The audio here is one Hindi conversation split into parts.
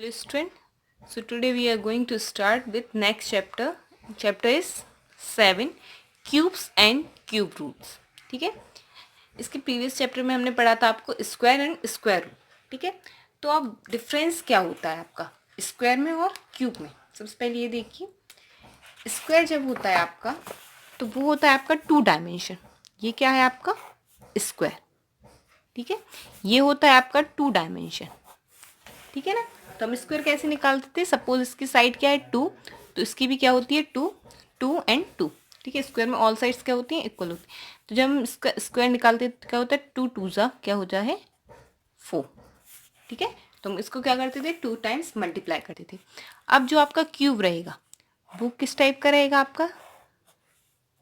Hello student. So today we are going to start with next chapter. Chapter is 7 cubes and cube roots. ठीक है. इसके प्रीवियस चैप्टर में हमने पढ़ा था आपको स्क्वायर एंड स्क्वायर रूट. ठीक है. तो अब डिफरेंस क्या होता है आपका स्क्वायर में और क्यूब में. सबसे पहले ये देखिए, स्क्वायर जब होता है आपका तो वो होता है आपका 2 डायमेंशन. ये क्या है आपका स्क्वायर. ठीक है. ये होता है आपका 2 डायमेंशन. ठीक है ना. तो हम स्क्वायर कैसे निकालते थे. सपोज इसकी साइड क्या है 2, तो इसकी भी क्या होती है 2, 2 एंड 2. ठीक है. स्क्वायर में ऑल साइड्स क्या होती हैं इक्वल होती है. तो जब हम इसका स्क्वायर निकालते हैं तो क्या होता है 2 2 जा क्या हो जाए 4. ठीक है. तो हम इसको क्या करते थे 2 टाइम्स मल्टीप्लाई करते थे. अब जो आपका क्यूब रहेगा वो किस टाइप का रहेगा आपका.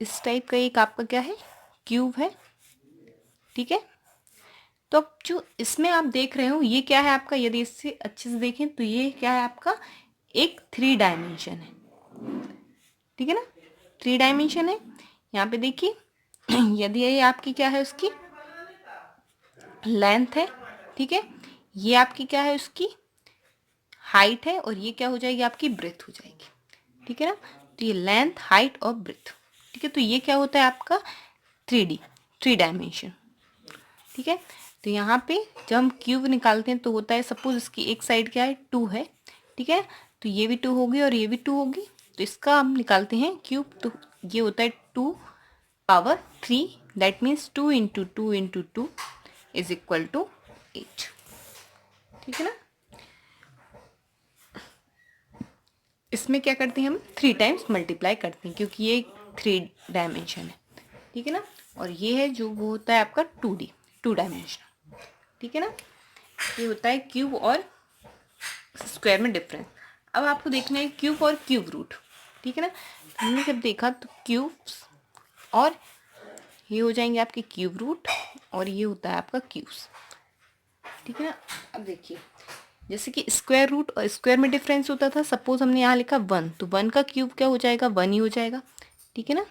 इस टाइप का एक आपका क्या है क्यूब है. ठीक है. तो अब जो इसमें आप देख रहे हो ये क्या है आपका, यदि इससे अच्छे से देखें तो ये क्या है आपका एक 3 डायमेंशन है. ठीक है ना. 3 डायमेंशन है. यहाँ पे देखिए यदि ये आपकी क्या है उसकी लेंथ है. ठीक है. ये आपकी क्या है उसकी हाइट है और ये क्या हो जाएगी आपकी ब्रेथ हो जाएगी. ठीक है ना. तो ये लेंथ हाइट और ब्रेथ. ठीक है. तो ये क्या होता है आपका 3D 3 डायमेंशन. ठीक है. तो यहाँ पे जब हम क्यूब निकालते हैं तो होता है सपोज इसकी एक साइड क्या है 2 है. ठीक है. तो ये भी 2 होगी और ये भी 2 होगी. तो इसका हम निकालते हैं क्यूब. तो ये होता है 2 power 3. That means 2 into 2 into 2 is equal to 8. ठीक है ना. इसमें क्या करते हैं हम 3 टाइम्स मल्टीप्लाई करते हैं क्योंकि ये 3 डायमेंशन है. ठीक है ना. और ये है जो वो होता है आपका 2D 2 डायमेंशन. ठीक है ना. ये होता है क्यूब और स्क्वायर में डिफरेंस. अब आपको देखना है क्यूब और क्यूब रूट. ठीक है ना. हमने जब देखा तो क्यूब्स और ये हो जाएंगे आपके क्यूब रूट और ये होता है आपका क्यूब्स. ठीक है ना. अब देखिए जैसे कि स्क्वायर रूट और स्क्वायर में डिफरेंस होता था. सपोज हमने यहाँ लिखा 1 तो 1 का क्यूब क्या हो जाएगा 1 ही हो जाएगा. ठीक है ना.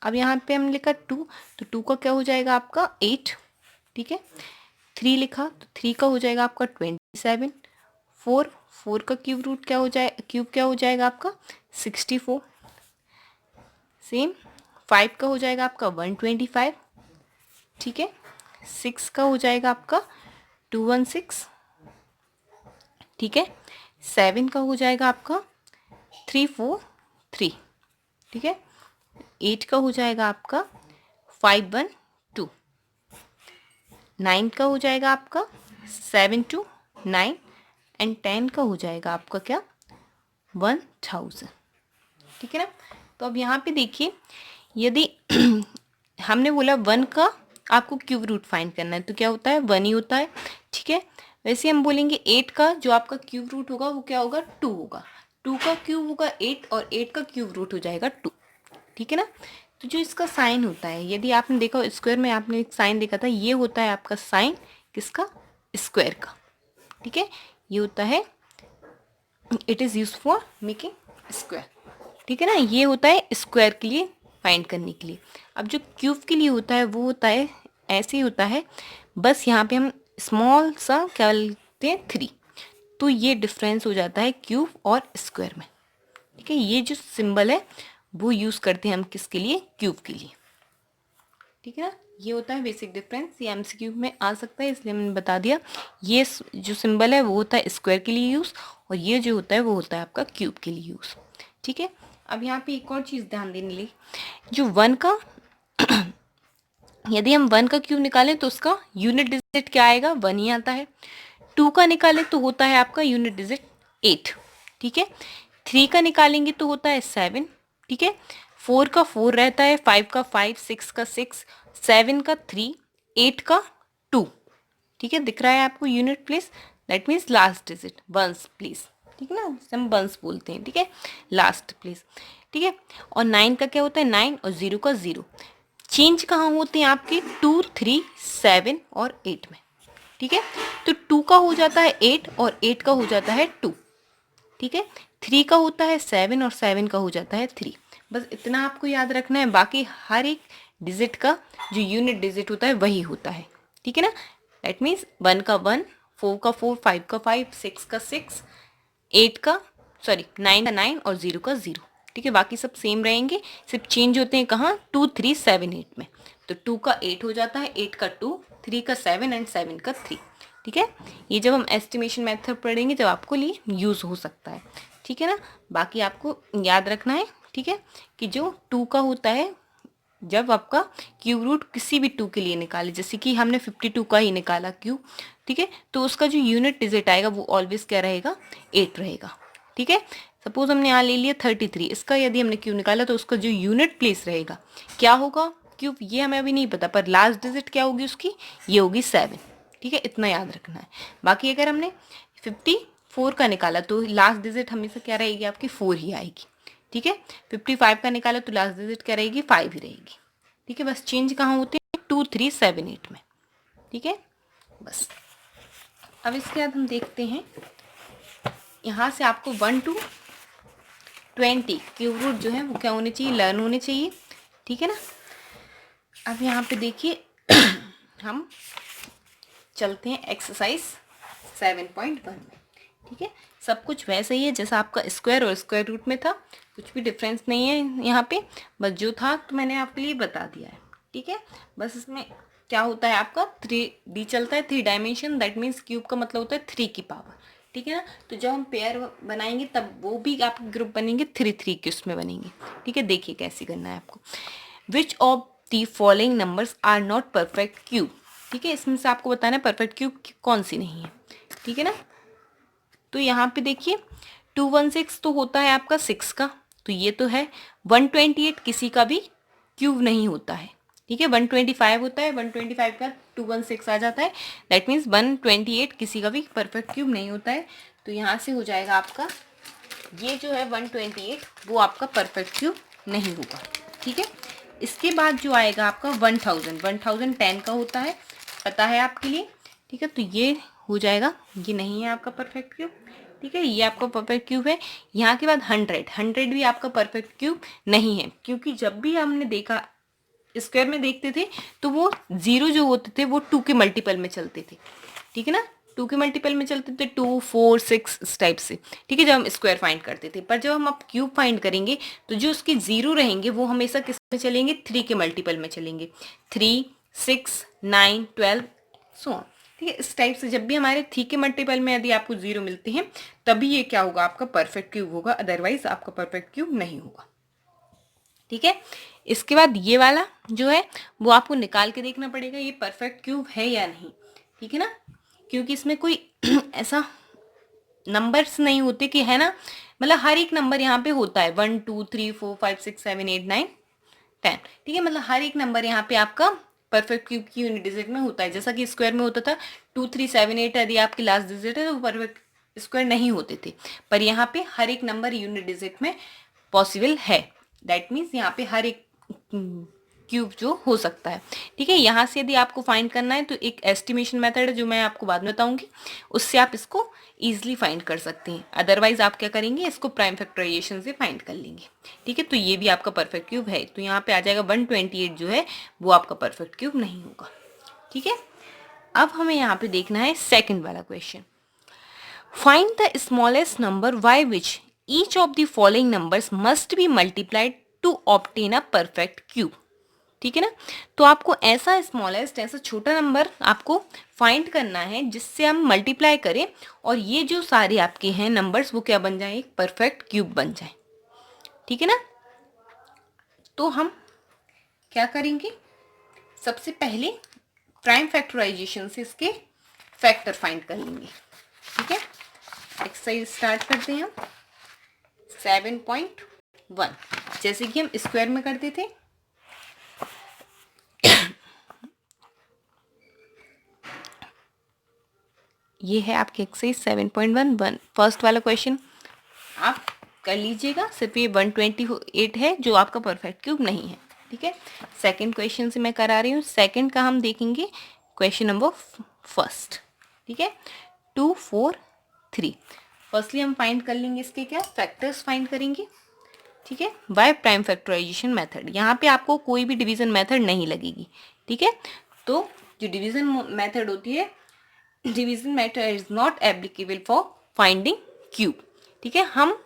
अब यहाँ पे हमने लिखा 2 तो 2 का क्या हो जाएगा आपका 8. ठीक है. 3 लिखा तो 3 का हो जाएगा आपका 27. 4 का क्यूब रूट क्या हो जाए क्यूब क्या हो जाएगा आपका 64. सेम 5 का हो जाएगा आपका 125. ठीक है. 6 का हो जाएगा आपका 216. ठीक है. 7 का हो जाएगा आपका 343. ठीक है. 8 का हो जाएगा आपका 512. 9 का हो जाएगा आपका 729 एंड 10 का हो जाएगा आपका क्या 1000. ठीक है ना. तो अब यहाँ पे देखिए यदि हमने बोला 1 का आपको क्यूब रूट फाइंड करना है तो क्या होता है 1 ही होता है. ठीक है. वैसे हम बोलेंगे 8 का जो आपका क्यूब रूट होगा वो क्या होगा 2 होगा. 2 का क्यूब होगा 8 और 8 का क्यूब रूट हो जाएगा 2. ठीक है ना. तो जो इसका साइन होता है यदि आपने देखा स्क्वायर में आपने एक साइन देखा था ये होता है आपका साइन किसका स्क्वायर का. ठीक है. ये होता है it is use for making square. ठीक है ना. ये होता है स्क्वायर के लिए फाइंड करने के लिए. अब जो क्यूब के लिए होता है वो होता है ऐसे ही होता है. बस यहाँ पे हम स्मॉल सा क्या लेते हैं 3. तो ये डिफरेंस हो जाता है क्यूब और स्क्वायर में. ठीक है. ये जो सिंबल है वो यूज़ करते हैं हम किसके लिए क्यूब के लिए. ठीक है ना. ये होता है बेसिक डिफरेंस. ये एमसीक्यू में आ सकता है इसलिए मैंने बता दिया. ये जो सिंबल है वो होता है स्क्वायर के लिए यूज़ और ये जो होता है वो होता है आपका क्यूब के लिए यूज़. ठीक है. अब यहाँ पे एक और चीज़ ध्यान देने लिए जो 1 का यदि हम 1 का क्यूब निकालें तो उसका यूनिट डिजिट क्या आएगा 1 ही आता है. 2 का निकालें तो होता है आपका यूनिट डिजिट 8. ठीक है. 3 का निकालेंगे तो होता है 7. ठीक है. 4 का 4 रहता है. 5 का 5 6 का 6 7 का 3 8 का 2. ठीक है. दिख रहा है आपको unit place. That means last digit ones place. ठीक है ना. हम वंस बोलते हैं. ठीक है. Last place. ठीक है. और 9 का क्या होता है 9 और 0 का 0. चेंज कहाँ होते हैं आपके 2 3 7 और 8 में. ठीक है. तो 2 का हो जाता है 8 और 8 का हो जाता है 2. ठीक है. 3 का होता है 7 और 7 का हो जाता है 3. बस इतना आपको याद रखना है. बाकी हर एक डिजिट का जो यूनिट डिजिट होता है वही होता है. ठीक है ना. दैट मीन्स 1 का 1 4 का 4 5 का 5 6 का 6 8 का 9 का 9 और 0 का 0। ठीक है, बाकी सब सेम रहेंगे, सिर्फ चेंज होते हैं कहाँ, 2 3 7 8 में। तो 2 का 8 हो जाता है, 8 का 2, 3 का 7 एंड 7 का 3। ठीक है, ये जब हम एस्टिमेशन मेथड पढ़ेंगे जब आपको लिए यूज़ हो सकता है। ठीक है ना, बाकी आपको याद रखना है, ठीक है, कि जो 2 का होता है, जब आपका क्यूब रूट किसी भी 2 के लिए निकाले, जैसे कि हमने 52 का ही निकाला क्यूब, ठीक है, तो उसका जो यूनिट डिजिट आएगा वो ऑलवेज क्या रहेगा, 8 रहेगा। ठीक है, सपोज हमने यहाँ ले लिया 33, इसका यदि हमने क्यूब निकाला तो उसका जो यूनिट प्लेस रहेगा क्या होगा क्यूब, ये हमें अभी नहीं पता, पर लास्ट डिजिट क्या होगी उसकी, ये होगी 7। ठीक है, इतना याद रखना है। बाकी अगर हमने 54 का निकाला तो लास्ट डिजिट हमेशा क्या रहेगी आपकी, 4 ही आएगी। ठीक है, 55 का निकाला तो लास्ट डिजिट क्या रहेगी, 5 ही रहेगी। ठीक है, बस चेंज कहाँ होते हैं, 2 3 7 8 में। ठीक है, बस अब इसके बाद हम देखते हैं, यहाँ से आपको 1 to 20 क्यूब रूट जो है वो क्या होने चाहिए, लर्न होने चाहिए। ठीक है ना, अब यहाँ पे देखिए हम चलते हैं एक्सरसाइज 7.1 में। ठीक है, सब कुछ वैसे ही है जैसा आपका स्क्वायर और स्क्वायर रूट में था, कुछ भी डिफरेंस नहीं है यहाँ पे, बस जो था तो मैंने आपके लिए बता दिया है। ठीक है, बस इसमें क्या होता है आपका 3D चलता है, 3 डायमेंशन, दैट मीन्स क्यूब का मतलब होता है 3 की पावर। ठीक है ना, तो जब हम पेयर बनाएंगे तब वो भी आपके ग्रुप बनेंगे 3 3 के उसमें बनेंगे। ठीक है, देखिए कैसे करना है आपको। Which of the following numbers are not perfect cube. ठीक है, इसमें से आपको बताना है परफेक्ट क्यूब कौन सी नहीं है। ठीक है ना, तो यहाँ पे देखिए 216 तो होता है आपका 6 का, तो ये तो है। 128 किसी का भी क्यूब नहीं होता है। ठीक है, 125 होता है, 125 का 216 आ जाता है, दैट मीन्स 128 किसी का भी परफेक्ट क्यूब नहीं होता है। तो यहाँ से हो जाएगा आपका ये जो है 128 वो आपका परफेक्ट क्यूब नहीं होगा। ठीक है, इसके बाद जो आएगा आपका 1010 का होता है, पता है आपके लिए। ठीक है, तो ये हो जाएगा, ये नहीं है आपका परफेक्ट क्यूब। ठीक है, ये आपका परफेक्ट क्यूब है। यहाँ के बाद 100 भी आपका परफेक्ट क्यूब नहीं है, क्योंकि जब भी हमने देखा स्क्वायर में देखते थे तो वो 0 जो होते थे वो 2 के मल्टीपल में चलते थे। ठीक है ना, 2 के मल्टीपल में चलते थे, 2 4 6 इस टाइप से। ठीक है, जब हम स्क्वायर फाइंड करते थे, पर जब हम अब क्यूब फाइंड करेंगे तो जो उसके 0 रहेंगे वो हमेशा किस में चलेंगे, 3 के मल्टीपल में चलेंगे, 3 6 9 12 सो ऑन। ठीक है, इस टाइप से जब भी हमारे 3 के मल्टीपल में यदि आपको 0 मिलते हैं तभी ये क्या होगा, आपका परफेक्ट क्यूब होगा, अदरवाइज आपका परफेक्ट क्यूब नहीं होगा। ठीक है, इसके बाद ये वाला जो है वो आपको निकाल के देखना पड़ेगा ये परफेक्ट क्यूब है या नहीं। ठीक है ना, क्योंकि इसमें कोई ऐसा नंबर्स नहीं होते कि, है ना, मतलब हर एक नंबर यहाँ पे होता है 1 2 3 4 5 6 7 8 9 10। ठीक है, मतलब हर एक नंबर यहाँ पे आपका परफेक्ट क्यूब की यूनिट डिजिट में होता है, जैसा कि स्क्वायर में होता था 2 3 7 8 यदि आपकी लास्ट डिजिट है तो परफेक्ट स्क्वायर नहीं होते थे, पर यहाँ पे हर एक नंबर यूनिट डिजिट में पॉसिबल है। दैट मीन्स यहाँ पे हर एक क्यूब जो हो सकता है। ठीक है, यहाँ से यदि आपको फाइंड करना है तो एक एस्टिमेशन मेथड है जो मैं आपको बाद में बताऊंगी, उससे आप इसको ईजिली फाइंड कर सकते हैं। अदरवाइज आप क्या करेंगे, इसको प्राइम फैक्टराइजेशन से फाइंड कर लेंगे। ठीक है, तो ये भी आपका परफेक्ट क्यूब है, तो यहाँ पे आ जाएगा 128 जो है वो आपका परफेक्ट क्यूब नहीं होगा। ठीक है, अब हमें यहाँ पे देखना है सेकेंड वाला question. Find the smallest number by which each of the following numbers must be multiplied to obtain a perfect cube. ठीक है ना, तो आपको ऐसा स्मॉलेस्ट, ऐसा छोटा नंबर आपको फाइंड करना है जिससे हम मल्टीप्लाई करें और ये जो सारे आपके हैं नंबर्स वो क्या बन जाए, एक परफेक्ट क्यूब बन जाए। ठीक है ना, तो हम क्या करेंगे, सबसे पहले प्राइम फैक्टराइजेशन से इसके फैक्टर फाइंड कर लेंगे। ठीक है, एक्सरसाइज स्टार्ट करते हैं हम 7.1, जैसे कि हम स्क्वायर में करते थे। ये है आपके एक्सरसाइज 7.1 फर्स्ट वाला क्वेश्चन आप कर लीजिएगा, सिर्फ ये 128 है जो आपका परफेक्ट क्यूब नहीं है। ठीक है, सेकंड क्वेश्चन से मैं करा रही हूँ, सेकंड का हम देखेंगे क्वेश्चन नंबर फर्स्ट। ठीक है, 2 4 3, फर्स्टली हम फाइंड कर लेंगे इसके क्या फैक्टर्स फाइंड करेंगे। ठीक है, बाय प्राइम फैक्टराइजेशन मेथड, यहाँ पे आपको कोई भी डिवीजन मेथड नहीं लगेगी। ठीक है, तो जो डिवीजन मेथड होती है, division method is not applicable for finding cube. ठीक है, हम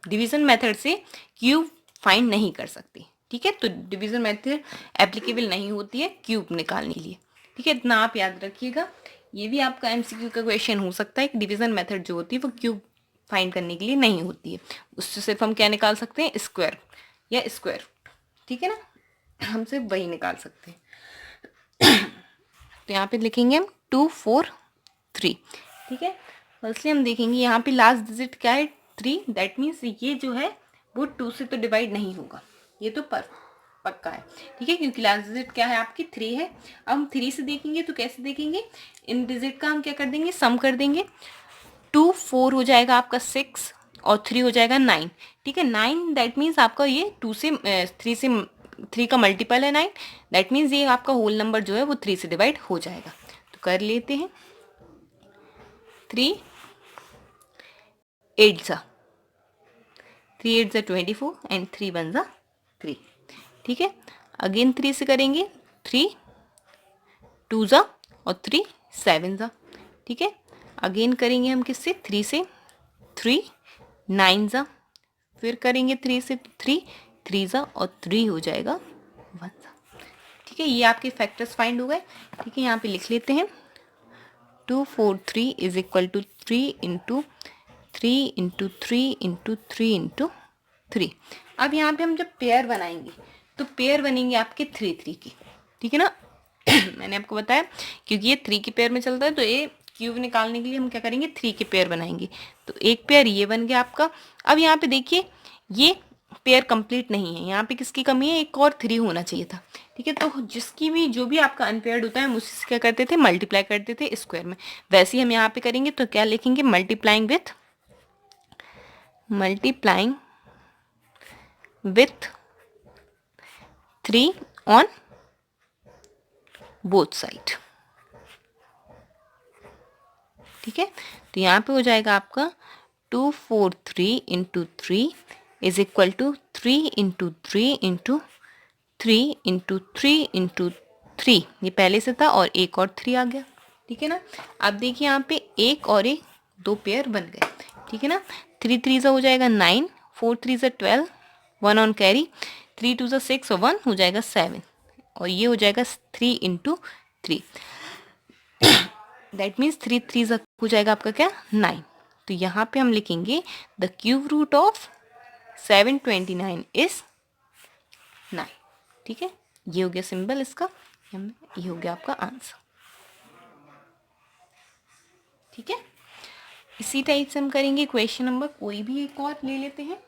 डिवीजन मेथड से क्यूब फाइंड नहीं कर सकते, ठीक है। तो डिवीजन मेथड एप्लीकेबल नहीं होती है क्यूब निकालने के लिए, ठीक है। इतना आप याद रखिएगा। ये भी आपका एमसीक्यू का क्वेश्चन हो सकता है कि डिवीजन मेथड जो होती है वो क्यूब फाइंड करने के लिए नहीं होती है, उससे सिर्फ हम क्या निकाल सकते हैं, स्क्वायर या स्क्वायर, ठीक है ना, हम सिर्फ वही निकाल सकते हैं। तो यहाँ पे लिखेंगे हम 2 4 3, ठीक है। फर्स्टली हम देखेंगे यहाँ पे लास्ट डिजिट क्या है, 3, दैट मीन्स ये जो है वो 2 से तो डिवाइड नहीं होगा, ये तो पक्का है, ठीक है, क्योंकि लास्ट डिजिट क्या है आपकी 3 है। अब हम 3 से देखेंगे तो कैसे देखेंगे, इन डिजिट का हम क्या कर देंगे, सम कर देंगे। 2 4 हो जाएगा आपका 6 और 3 हो जाएगा 9, ठीक है। 9 दैट मीन्स आपका ये 2 से 3 का मल्टीपल है 9, दैट मीन्स ये आपका होल नंबर जो है वो 3 से डिवाइड हो जाएगा। तो कर लेते हैं, 3 8 ज़ा 24 एंड 3 1 ज़ा 3, ठीक है। अगेन 3 से करेंगे, 3 2 ज़ा और 3 7 ज़ा, ठीक है। अगेन करेंगे हम किससे, 3 से, 3 9 ज़ा, फिर करेंगे 3 से, 3 ज़ा और 3 हो जाएगा 1 ज़ा, ठीक है। ये आपके फैक्टर्स फाइंड हो गए, ठीक है। यहाँ पे लिख लेते हैं 2 4 3 is equal to 3 into 3 into 3 into 3 into 3। अब यहाँ पे हम जब पेयर बनाएंगे तो पेयर बनेंगे आपके 3 3 की, ठीक है ना। मैंने आपको बताया क्योंकि ये 3 की पेयर में चलता है, तो ये क्यूब निकालने के लिए हम क्या करेंगे, 3 के पेयर बनाएंगे। तो एक पेयर ये बन गया आपका। अब यहाँ पे देखिए ये पेयर कंप्लीट नहीं है, यहाँ पे किसकी कमी है, एक और 3 होना चाहिए था, ठीक है। तो जिसकी भी जो भी आपका अनपेयर्ड होता है हम उससे क्या करते थे, मल्टीप्लाई करते थे स्क्वायर में। वैसे ही हम यहाँ पे करेंगे, तो क्या लिखेंगे, multiplying with 3 on both side, ठीक है। तो यहाँ पे हो जाएगा आपका 2 4 3 into 3 is equal to 3 into 3 into 3 into 3 into 3, ये पहले से था और एक और 3 आ गया, ठीक है ना। अब देखिए यहाँ पे एक और एक 2 पेयर बन गए, ठीक है ना। 3 3 ज़ा हो जाएगा 9, 4 3 ज़ा 12, 1 ऑन कैरी, 3 2 ज़ा 6 और 1 हो जाएगा 7, और ये हो जाएगा 3 इंटू 3, दैट मीन्स 3 3 ज़ा हो जाएगा आपका क्या, 9। तो यहाँ पे हम लिखेंगे the cube root of 729 is 9, ठीक है। ये हो गया सिंबल इसका, ये हो गया आपका आंसर, ठीक है। इसी टाइप से हम करेंगे क्वेश्चन नंबर कोई भी एक और ले लेते हैं,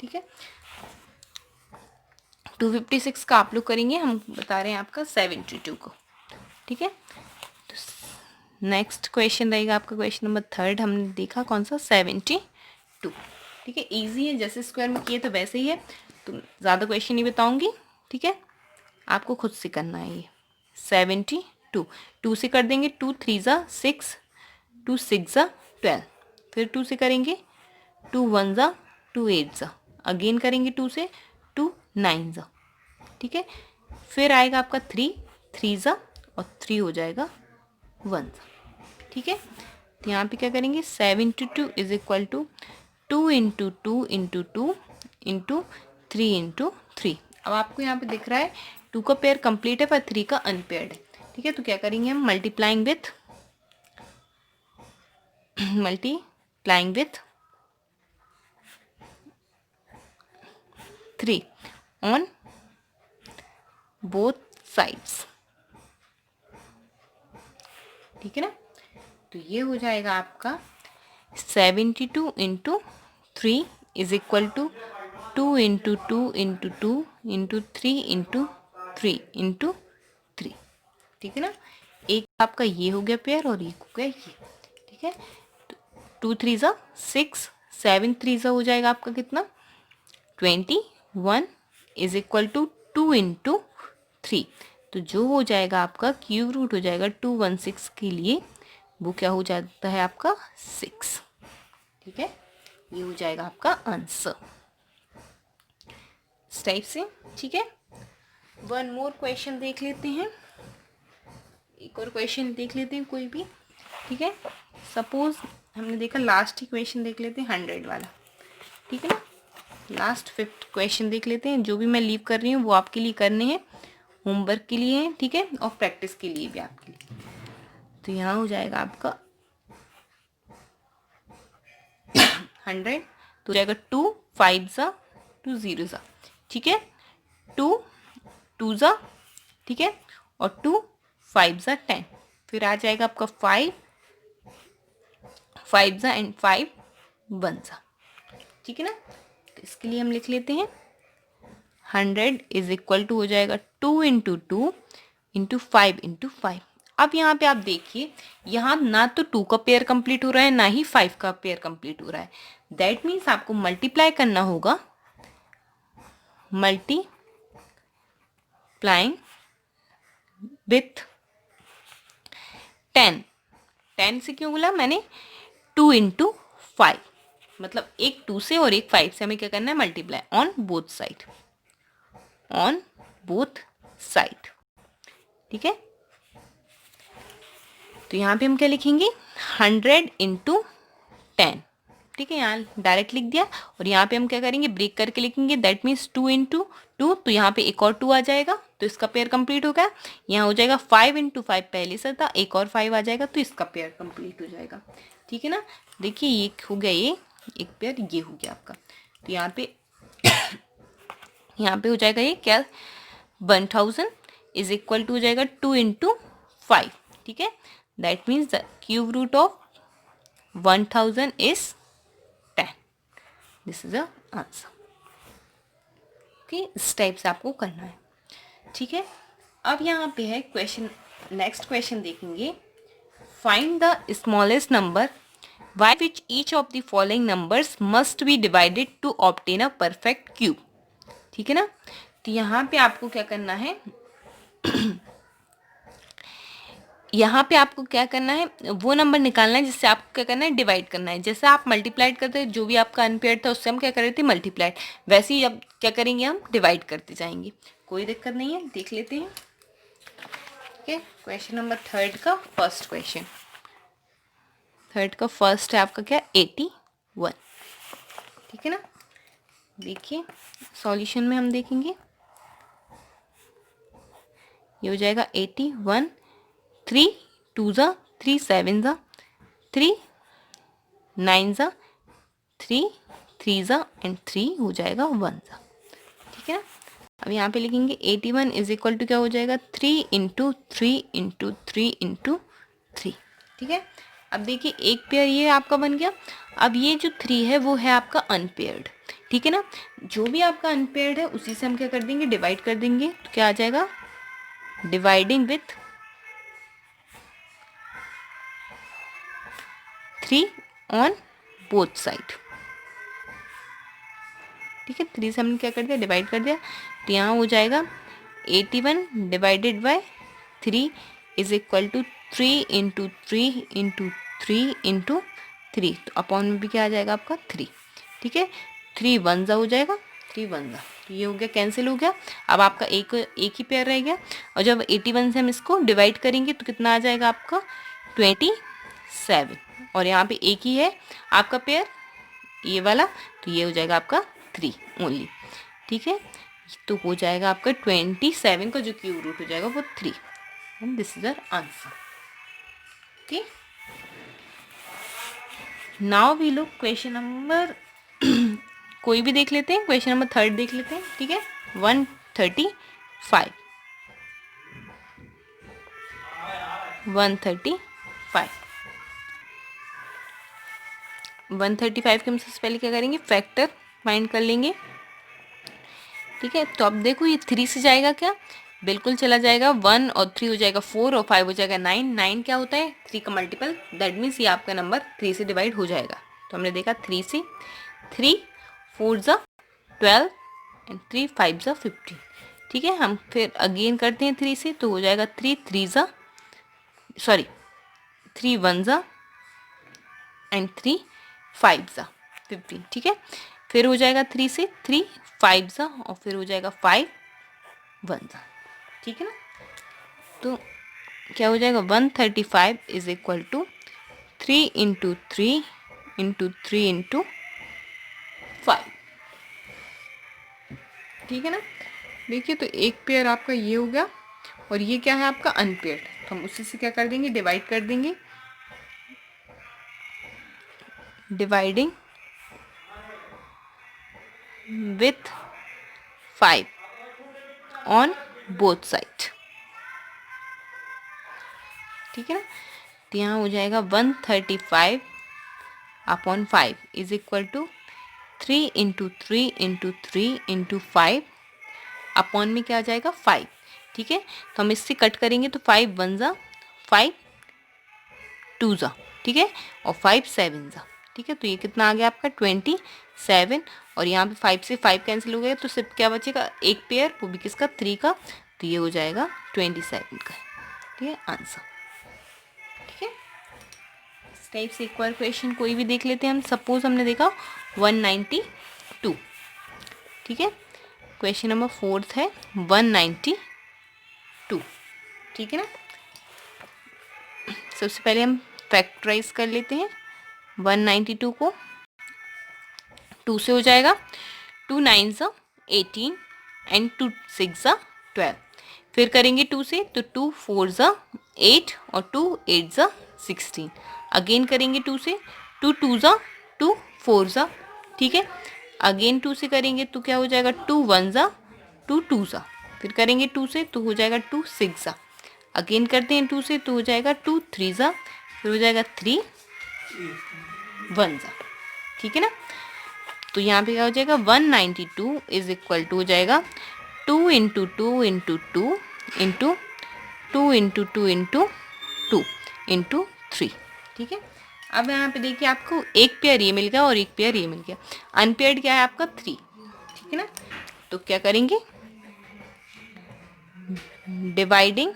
ठीक है। 256 का आप लोग करेंगे, हम बता रहे हैं आपका 72 को, ठीक है। तो नेक्स्ट क्वेश्चन रहेगा आपका क्वेश्चन नंबर 3, हमने देखा कौन सा, 72, ठीक है। इजी है, जैसे स्क्वायर में किए तो वैसे ही है, तो ज़्यादा क्वेश्चन नहीं बताऊंगी, ठीक है। आपको खुद से करना है ये 72, 2 से कर देंगे, 2 3 ज़ा 6, 2 6 ज़ा 12, फिर 2 से करेंगे, 2 1 ज़ा 2 8 ज़ा, अगेन करेंगे 2 से, 2 9 ज़ा, ठीक है। फिर आएगा आपका 3 3 ज़ा और 3 हो जाएगा 1 ज़ा, ठीक है। तो यहाँ पे क्या करेंगे, 72 is equal to 2 into 2 into 2 into 3 into 3। अब आपको यहाँ पे दिख रहा है 2 का पेयर कंप्लीट है पर 3 का अनपेयर्ड है, ठीक है। तो क्या करेंगे हम, multiplying with 3 on both sides, ठीक है ना। तो ये हो जाएगा आपका 72 into 3 is equal to 2 into 2 into 2 into 3 into 3 into 3, ठीक है ना। एक आपका ये हो गया पेयर और एक हो गया ये, ठीक है। 2 3 ज़ा 6, 7 3 ज़ा हो जाएगा आपका कितना, 21 इज इक्वल टू 2 इंटू 3। तो जो हो जाएगा आपका क्यूब रूट हो जाएगा 216 के लिए, वो क्या हो जाता है आपका 6, ठीक है। ये हो जाएगा आपका आंसर इस टाइप से, ठीक है। वन मोर क्वेश्चन देख लेते हैं, एक और क्वेश्चन देख लेते हैं कोई भी, ठीक है। सपोज हमने देखा लास्ट ही क्वेश्चन देख लेते हैं 100 वाला, ठीक है ना। लास्ट 5th क्वेश्चन देख लेते हैं। जो भी मैं लीव कर रही हूँ वो आपके लिए करने हैं, होमवर्क के लिए हैं, ठीक है, और प्रैक्टिस के लिए भी आपके लिए। तो यहाँ हो जाएगा आपका 100, तो हो जाएगा 2 5 ज़ा 2 0 ज़ा, ठीक है, 2 2 ज़ा, ठीक है, और 2 5 ज़ा 10, फिर आ जाएगा आपका 5 5 ज़ा एंड 5 1 ज़ा, ठीक है ना। तो इसके लिए हम लिख लेते हैं 100 इज इक्वल टू हो जाएगा 2 इंटू 2 इंटू 5 इंटू 5। अब यहाँ पे आप देखिए, यहाँ ना तो 2 का पेयर कंप्लीट हो रहा है, ना ही 5 का पेयर कंप्लीट हो रहा है। दैट मीन्स आपको मल्टीप्लाई करना होगा, मल्टीप्लाइंग विथ 10। 10 से क्यों बोला मैंने, 2 इंटू 5, मतलब एक 2 से और एक 5 से हमें क्या करना है, multiply on both side, on both side, ठीक है। तो यहाँ पे हम क्या लिखेंगे, 100 इंटू 10, ठीक है, यहाँ डायरेक्ट लिख दिया। और यहाँ पे हम क्या करेंगे, ब्रेक करके लिखेंगे, दैट मीन्स 2 इंटू 2, तो यहाँ पे एक और 2 आ जाएगा, तो इसका पेयर कंप्लीट हो गया। यहाँ हो जाएगा 5 इंटू 5 पहले से था, एक और 5 आ जाएगा, तो इसका पेयर कंप्लीट हो जाएगा, ठीक है ना। देखिए ये हो गया, ये एक पेयर ये हो गया आपका। तो यहाँ पे यहाँ पे हो जाएगा ये क्या, 1000 इज इक्वल टू हो जाएगा 2 इंटू 5, ठीक है। That means the cube root of 1000 is 10। This is the answer. Okay, इस टाइप से आपको करना है, ठीक है। अब यहाँ पे है क्वेश्चन, नेक्स्ट क्वेश्चन देखेंगे, find the smallest number by which each of the following numbers must be divided to obtain a perfect cube, ठीक है ना। तो यहाँ पे आपको क्या करना है यहाँ पे आपको क्या करना है, वो नंबर निकालना है जिससे आपको क्या करना है, डिवाइड करना है। जैसे आप मल्टीप्लाइड करते हैं, जो भी आपका अनपेयर्ड था उससे हम क्या कर रहे थे, मल्टीप्लाइड, वैसे ही अब क्या करेंगे, हम डिवाइड करते जाएंगे, कोई दिक्कत नहीं है। देख लेते हैं, ठीक है। क्वेश्चन नंबर 3 का फर्स्ट क्वेश्चन, 3 का फर्स्ट है आपका क्या, 81, ठीक है ना। देखिए सॉल्यूशन में हम देखेंगे, ये हो जाएगा 81, 3 2 ज़ा 3 7 ज़ा 3 9 ज़ा 3 3 ज़ा एंड 3 हो जाएगा 1 ज़ा, ठीक है ना। अब यहाँ पे लिखेंगे 81 इज इक्वल टू क्या हो जाएगा, 3 इंटू 3 इंटू 3 इंटू 3, ठीक है। अब देखिए एक पेयर ये आपका बन गया। अब ये जो 3 है वो है आपका अनपेयर्ड, ठीक है ना। जो भी आपका अनपेयर्ड है उसी से हम क्या कर देंगे, डिवाइड कर देंगे, तो क्या आ जाएगा, dividing with 3 on both side, ठीक है। 3 से हमने क्या कर दिया, डिवाइड कर दिया, तो यहाँ हो जाएगा 81 divided by 3 is equal to 3 into 3 into 3 into 3, तो अपॉन में भी क्या आ जाएगा आपका 3, ठीक है। 3 1 ज़ा हो जाएगा, 3 1 ज़ा, तो ये हो गया, कैंसिल हो गया। अब आपका एक ही पेयर रह गया, और जब 81 से हम इसको डिवाइड करेंगे तो कितना आ जाएगा आपका, 27, और यहाँ पे एक ही है आपका पेयर ये वाला, तो ये हो जाएगा आपका 3 ओनली, ठीक है। तो हो जाएगा आपका 27 का जो क्यूब रूट हो जाएगा वो 3, and this is our answer, okay. Now we look question number कोई भी देख लेते हैं, क्वेश्चन नंबर 3 देख लेते हैं, ठीक है। 135 135 के हम सबसे पहले क्या करेंगे, फैक्टर फाइंड कर लेंगे, ठीक है। तो अब देखो ये 3 से जाएगा क्या, बिल्कुल चला जाएगा, 1 और 3 हो जाएगा 4 और 5 हो जाएगा 9, 9 क्या होता है, 3 का मल्टीपल, दैट मीन्स ये आपका नंबर 3 से डिवाइड हो जाएगा। तो हमने देखा 3 से, 3 4 ज़ा 12 एंड 3 5 ज़ा 15, ठीक है। हम फिर अगेन करते हैं 3 से, तो हो जाएगा 3 1 ज़ा एंड 3 5 ज़ा 15, ठीक है। फिर हो जाएगा 3 से 3 5 ज़ा और फिर हो जाएगा 5 1 ज़ा, ठीक है ना। तो क्या हो जाएगा, 135 is equal to 3 into 3 into 3 into 5। ठीक है ना। देखिए तो एक पेयर आपका ये हो गया और ये क्या है आपका अनपेयर्ड, तो हम उसी से क्या कर देंगे, डिवाइड कर देंगे। Dividing with 5 on both side. ठीक है ना। तो यहाँ हो जाएगा 135 upon 5 is equal to 3 into 3 into 3 into 5 upon में क्या आ जाएगा 5। ठीक है, तो हम इससे कट करेंगे तो 5 1 जा 5 2 जा, ठीक है, और 5 7 जा। ठीक है, तो ये कितना आ गया आपका 27, और यहाँ पे 5 से 5 कैंसिल हो गया तो सिर्फ क्या बचेगा एक पेयर, वो भी किसका 3 का, तो ये हो जाएगा 27 का। ठीक है आंसर। ठीक है, इस टाइप से एक बार क्वेश्चन कोई भी देख लेते हैं हम। सपोज हमने देखा 192। ठीक है, क्वेश्चन नंबर 4 है 192। ठीक है ना। सबसे पहले हम फैक्टराइज कर लेते हैं 192 को। 2 से हो जाएगा, 2 9 ज़ा 18 एंड 2 6 ज़ा 12। फिर करेंगे 2 से तो 2 4 ज़ा 8 और 2 8 ज़ा 16। अगेन करेंगे 2 से, 2 2 ज़ा 2 4 ज़ा। ठीक है, अगेन 2 से करेंगे तो क्या हो जाएगा 2 1 ज़ा 2 2 ज़ा। फिर करेंगे 2 से तो हो जाएगा 2 6 ज़ा। अगेन करते हैं 2 से तो हो जाएगा 2 3 ज़ा, फिर हो जाएगा 3 1 ज़ा। ठीक है ना। तो यहाँ पे क्या हो जाएगा 192 इज इक्वल टू हो जाएगा 2 into 2 into 2 into 2 into 2 into 2 into 3। ठीक है, अब यहाँ पे देखिए आपको एक पेयर ये मिल गया और एक पेयर ये मिल गया। अनपेयर्ड क्या है आपका 3। ठीक है ना, तो क्या करेंगे, dividing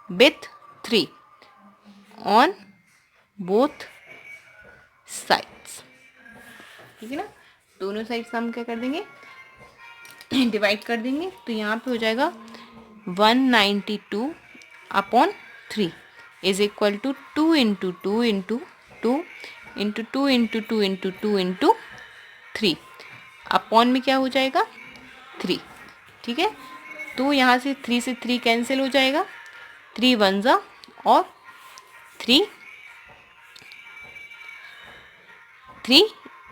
with 3 on both sides. ठीक है ना, दोनों साइड्स हम क्या कर देंगे, डिवाइड कर देंगे। तो यहाँ पे हो जाएगा 192 upon 3 is equal to 2 into 2 into 2 into 2 into 2 into 2 into 3 upon में क्या हो जाएगा 3। ठीक है, तो यहाँ से 3 से 3 कैंसिल हो जाएगा, 3 1 ज़ा और 3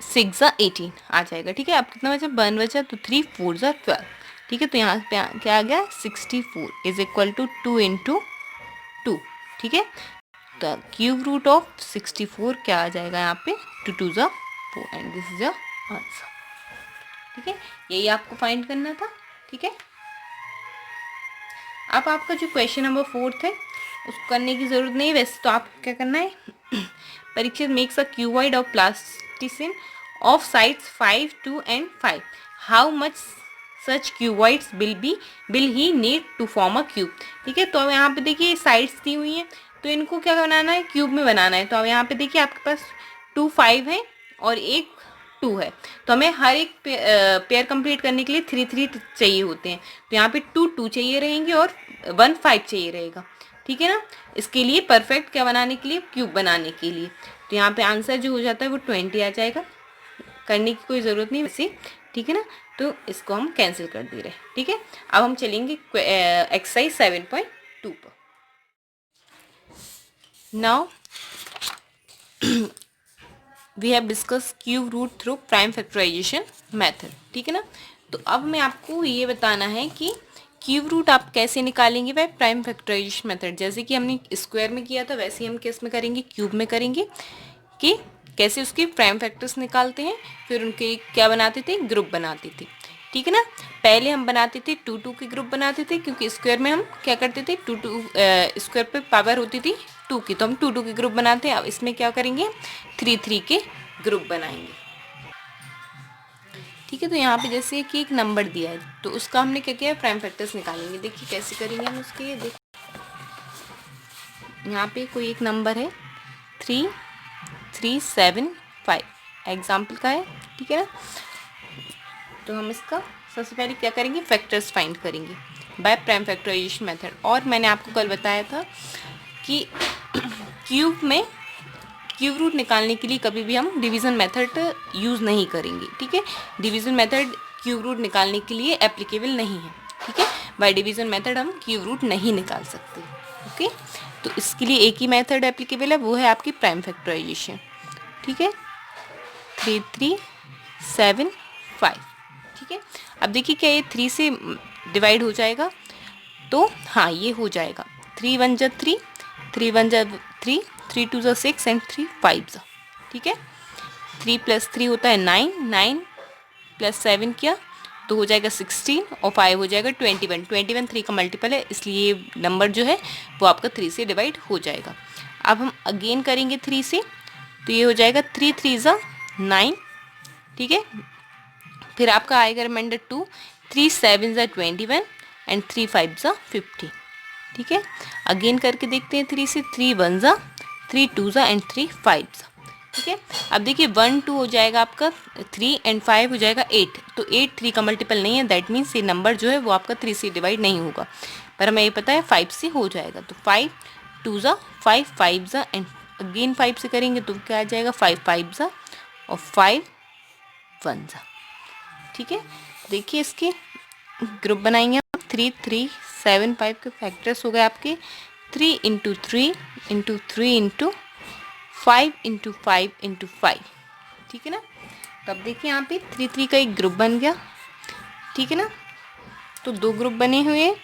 6 ज़ा 18 आ जाएगा। ठीक है, अब कितना बचा 1 बचा, तो 3 4 ज़ा 12। ठीक है, तो यहाँ पे क्या आ गया 64 इज इक्वल टू 2 इंटू 2। ठीक है, तो क्यूब रूट ऑफ 64 क्या आ जाएगा यहाँ पे 2 2 ज़ा 4 and this is the answer. ठीक है, यही आपको फाइंड करना था। ठीक है, अब आपका जो क्वेश्चन नंबर 4 है उसको करने की ज़रूरत नहीं, वैसे तो आपको क्या करना है, Parikshit makes a cuboid of plasticine of sides 5 2 and 5। How much such cuboids will he need to form a cube. ठीक है, तो यहाँ पे देखिए साइड्स दी हुई हैं, तो इनको क्या बनाना है, क्यूब में बनाना है। तो अब यहाँ पे देखिए आपके पास 2 5 है और एक 2 है, तो हमें हर एक पेयर कंप्लीट करने के लिए 3 3 चाहिए होते हैं। तो यहाँ पे 2 2 चाहिए रहेंगे और 1 5 चाहिए रहेगा। ठीक है ना, इसके लिए परफेक्ट क्या बनाने के लिए, क्यूब बनाने के लिए। तो यहाँ पे आंसर जो हो जाता है वो 20 आ जाएगा, करने की कोई ज़रूरत नहीं वैसे। ठीक है ना, तो इसको हम कैंसिल कर दे रहे हैं। ठीक है, अब हम चलेंगे एक्सरसाइज 7.2 पर। Now we have discuss cube root through prime factorisation method. ठीक है ना, तो अब मैं आपको ये बताना है कि क्यूब रूट आप कैसे निकालेंगे बाय प्राइम फैक्टराइजेशन मेथड। जैसे कि हमने स्क्वायर में किया था वैसे ही हम किस में करेंगे, क्यूब में करेंगे, कि कैसे उसके प्राइम फैक्टर्स निकालते हैं, फिर उनके क्या बनाते थे, ग्रुप बनाते थे। ठीक है ना, पहले हम बनाते थे 2 2 के ग्रुप बनाते थे, क्योंकि स्क्वायर में हम क्या करते थे 2 2 स्क्वायर पे पावर होती थी 2 की, तो हम 2 2 के ग्रुप बनाते हैं। अब इसमें क्या करेंगे 3 3 के ग्रुप बनाएंगे। ठीक है, तो यहाँ पे जैसे कि एक नंबर दिया है तो उसका हमने क्या किया, प्राइम फैक्टर्स निकालेंगे। देखिए कैसे करेंगे हम उसके, देखो यहाँ पे कोई एक नंबर है 3 3 7 5 एग्जाम्पल का है। ठीक है ना, तो हम इसका सबसे पहले क्या करेंगे, फैक्टर्स फाइंड करेंगे बाय प्राइम फैक्टराइजेशन मेथड। और मैंने आपको कल बताया था कि क्यूब में क्यूब रूट निकालने के लिए कभी भी हम डिवीज़न मेथड यूज़ नहीं करेंगे, ठीक है। डिवीज़न मेथड क्यूब रूट निकालने के लिए एप्लीकेबल नहीं है, ठीक है। बाय डिवीज़न मेथड हम क्यूब रूट नहीं निकाल सकते, ओके। तो इसके लिए एक ही मेथड एप्लीकेबल है, वो है आपकी प्राइम फैक्टराइजेशन, ठीक है। 3 3 7 5, ठीक है। अब देखिए क्या ये 3 से डिवाइड हो जाएगा, तो हाँ ये हो जाएगा। 3 1 जा 3, 3 1 जा 3, 3 2 जा 6 एंड 3 5 जा, ठीक है। 3 + 3 होता है 9, 9 + 7 किया तो हो जाएगा 16 और 5 हो जाएगा 21। 21 3 का मल्टीपल है, इसलिए नंबर जो है वो आपका 3 से डिवाइड हो जाएगा। अब हम अगेन करेंगे 3 से, तो ये हो जाएगा 3 3 जा 9, ठीक है। फिर आपका आएगा रिमाइंडर 2, 3 7 जा 21 एंड 3 5 जा 50, ठीक है। अगेन करके देखते हैं 3 से, 3 1 जा, 3 2 जा एंड 3 5 जा, ठीक है। अब देखिए 1 2 हो जाएगा आपका 3 एंड 5 हो जाएगा 8, तो 8 3 का मल्टीपल नहीं है, दैट मीन्स ये नंबर जो है वो आपका 3 से डिवाइड नहीं होगा, पर हमें ये पता है 5 से हो जाएगा। तो 5 2 जा 5 5 जा एंड अगेन 5 से करेंगे तो क्या आ जाएगा 5 5 जा और 5 1 जा, ठीक है। देखिए इसके ग्रुप बनाएंगे हम, 3 3 7 5 के फैक्टर्स हो गए आपके 3 into 3 into 3 into 5 into 5 into 5, ठीक है ना। तो अब देखिए यहाँ पे 3 3 का एक ग्रुप बन गया, ठीक है ना। तो दो ग्रुप बने हुए हैं,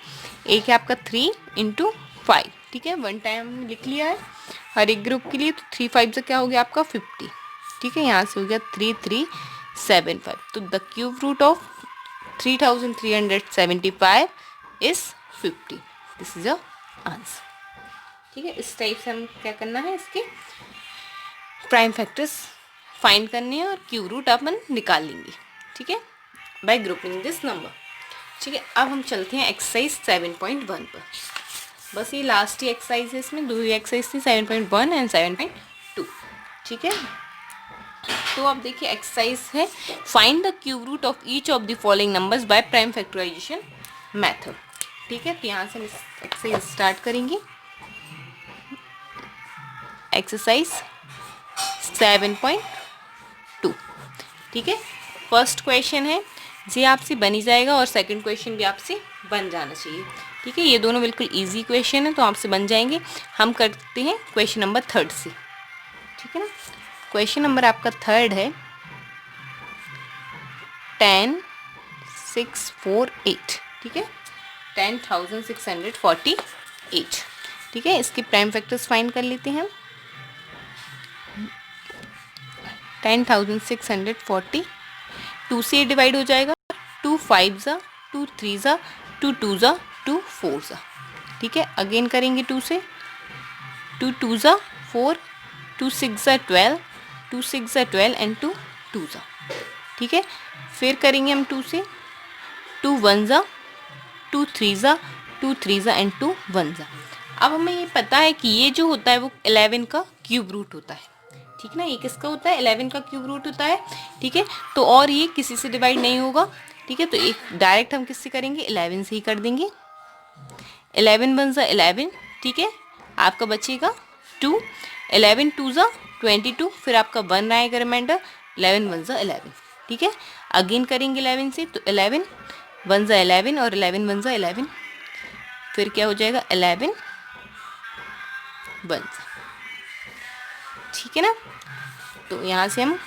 एक है आपका 3 इंटू 5, ठीक है, वन टाइम हमने लिख लिया है हर एक ग्रुप के लिए। तो 3 5 से क्या हो गया आपका 50, ठीक है। यहाँ से हो गया 3 3 7 5। तो the cube root of 3375 is 50, this is a answer, ठीक है। इस टाइप से हम क्या करना है, इसके प्राइम फैक्टर्स फाइंड करने हैं और क्यूब रूट अपन निकाल लेंगे, ठीक है, बाय ग्रुपिंग दिस नंबर, ठीक है। अब हम चलते हैं एक्सरसाइज 7.1 पर। बस ये लास्ट ही एक्सरसाइज है, इसमें दो ही एक्सरसाइज थी, 7.1 एंड 7.2, ठीक है। तो अब देखिए एक्सरसाइज है, find the cube root of each of the following numbers by prime factorisation method, ठीक है। तो यहाँ से हम एक्सरसाइज स्टार्ट करेंगे। एक्सरसाइज 7.2, ठीक है। फर्स्ट क्वेश्चन है, ये आपसे बनी जाएगा और सेकंड क्वेश्चन भी आपसे बन जाना चाहिए, ठीक है। ये दोनों बिल्कुल इजी क्वेश्चन है तो आपसे बन जाएंगे। हम करते हैं क्वेश्चन नंबर 3 से, ठीक है ना। क्वेश्चन नंबर आपका 3 है 10648, ठीक है, 10648, ठीक है। इसके प्राइम फैक्टर्स फाइंड कर लेते हैं हम। 10640 2 से डिवाइड हो जाएगा, 2 5 जा, 2 3 जा, 2 2 जा, 2 4 जा, ठीक है। अगेन करेंगे 2 से, 2 2 जा 4, 2 6 जा 12, 2 6 जा 12 एंड 2 2 जा, ठीक है। फिर करेंगे हम 2 से, 2 1 जा, 2 3 जा, 2 3 जा एंड 2 1 जा। अब हमें ये पता है कि ये जो होता है वो 11 का क्यूब रूट होता है, ठीक ना। ये किसका होता है, 11 का क्यूब रूट होता है, ठीक है। तो और ये किसी से डिवाइड नहीं होगा, ठीक है। तो एक डायरेक्ट हम किससे करेंगे, 11 से ही कर देंगे। 11 1 जा 11, ठीक है, आपका बचेगा 2, 11 2 जा 22, फिर आपका 1 आएगा रिमाइंडर, 11 1 जा 11, ठीक है। अगेन करेंगे 11 से, तो 11 1 जा 11 और 11 1 जा 11, फिर क्या हो जाएगा 11 1 जा, ठीक है ना। तो यहाँ से हम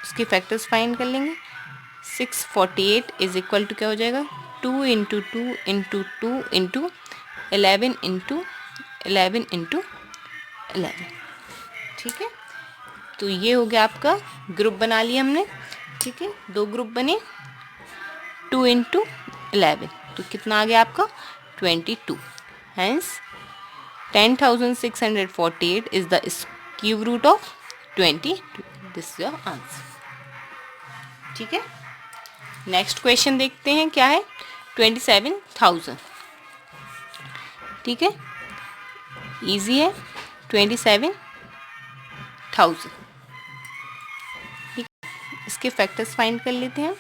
उसके फैक्टर्स फाइंड कर लेंगे। 648 इज इक्वल टू क्या हो जाएगा, 2 into 2 into 2 into 11 into 11 into 11, ठीक है। तो ये हो गया आपका ग्रुप बना लिया हमने, ठीक है। दो ग्रुप बने, 2 इंटू 11, तो कितना आ गया आपका 22। Hence 10648 is the cube root of 22, this is your answer, ठीक है। नेक्स्ट क्वेश्चन देखते हैं क्या है, 27,000, ठीक है, इजी है, 27,000, ठीक है। इसके फैक्टर्स फाइंड कर लेते हैं।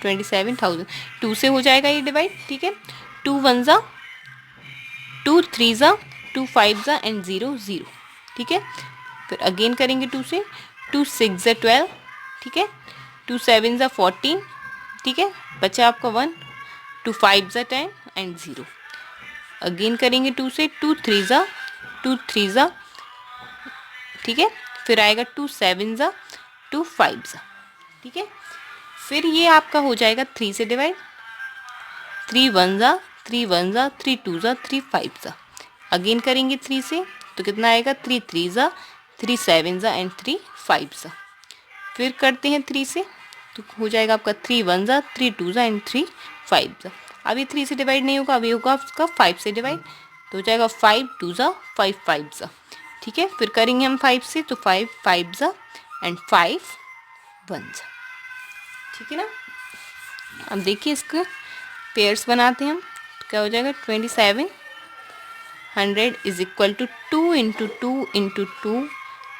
27,000 2 से हो जाएगा ये डिवाइड, ठीक है। 2 1 जा 2 3 ज़ा, 2 5 ज़ा एंड 0 0। ठीक है, फिर अगेन करेंगे 2 से, 2 6 ज़ा 12। ठीक है, 2 7 ज़ा 14। ठीक है, बचा आपका 1, 2 5 ज़ा 10 एंड 0। अगेन करेंगे 2 से, 2 3 ज़ा, 2 3 ज़ा। ठीक है, फिर आएगा 2 7 ज़ा, 2 5 ज़ा। ठीक है, फिर ये आपका हो जाएगा 3 से डिवाइड, 3 1 ज़ा, 3 1 ज़ा, 3 2 ज़ा, 3 5 ज़ा। अगेन करेंगे 3 से, तो कितना आएगा 3 3 ज़ा, 3 7 ज़ा एंड 3 5 ज़ा। फिर करते हैं 3 से, तो हो जाएगा आपका 3 1 ज़ा, 3 2 ज़ा एंड 3 5 ज़ा। अभी 3 से डिवाइड नहीं होगा, अभी होगा आपका 5 से डिवाइड, तो हो जाएगा 5 2 ज़ा, 5 5 ज़ा। ठीक है, फिर करेंगे हम 5 से, तो 5 5 ज़ा एंड 5 1 ज़ा। ठीक है ना, अब देखिए इसको पेयर्स बनाते हैं हम, तो क्या हो जाएगा 2700 is equal to 2 into 2 into 2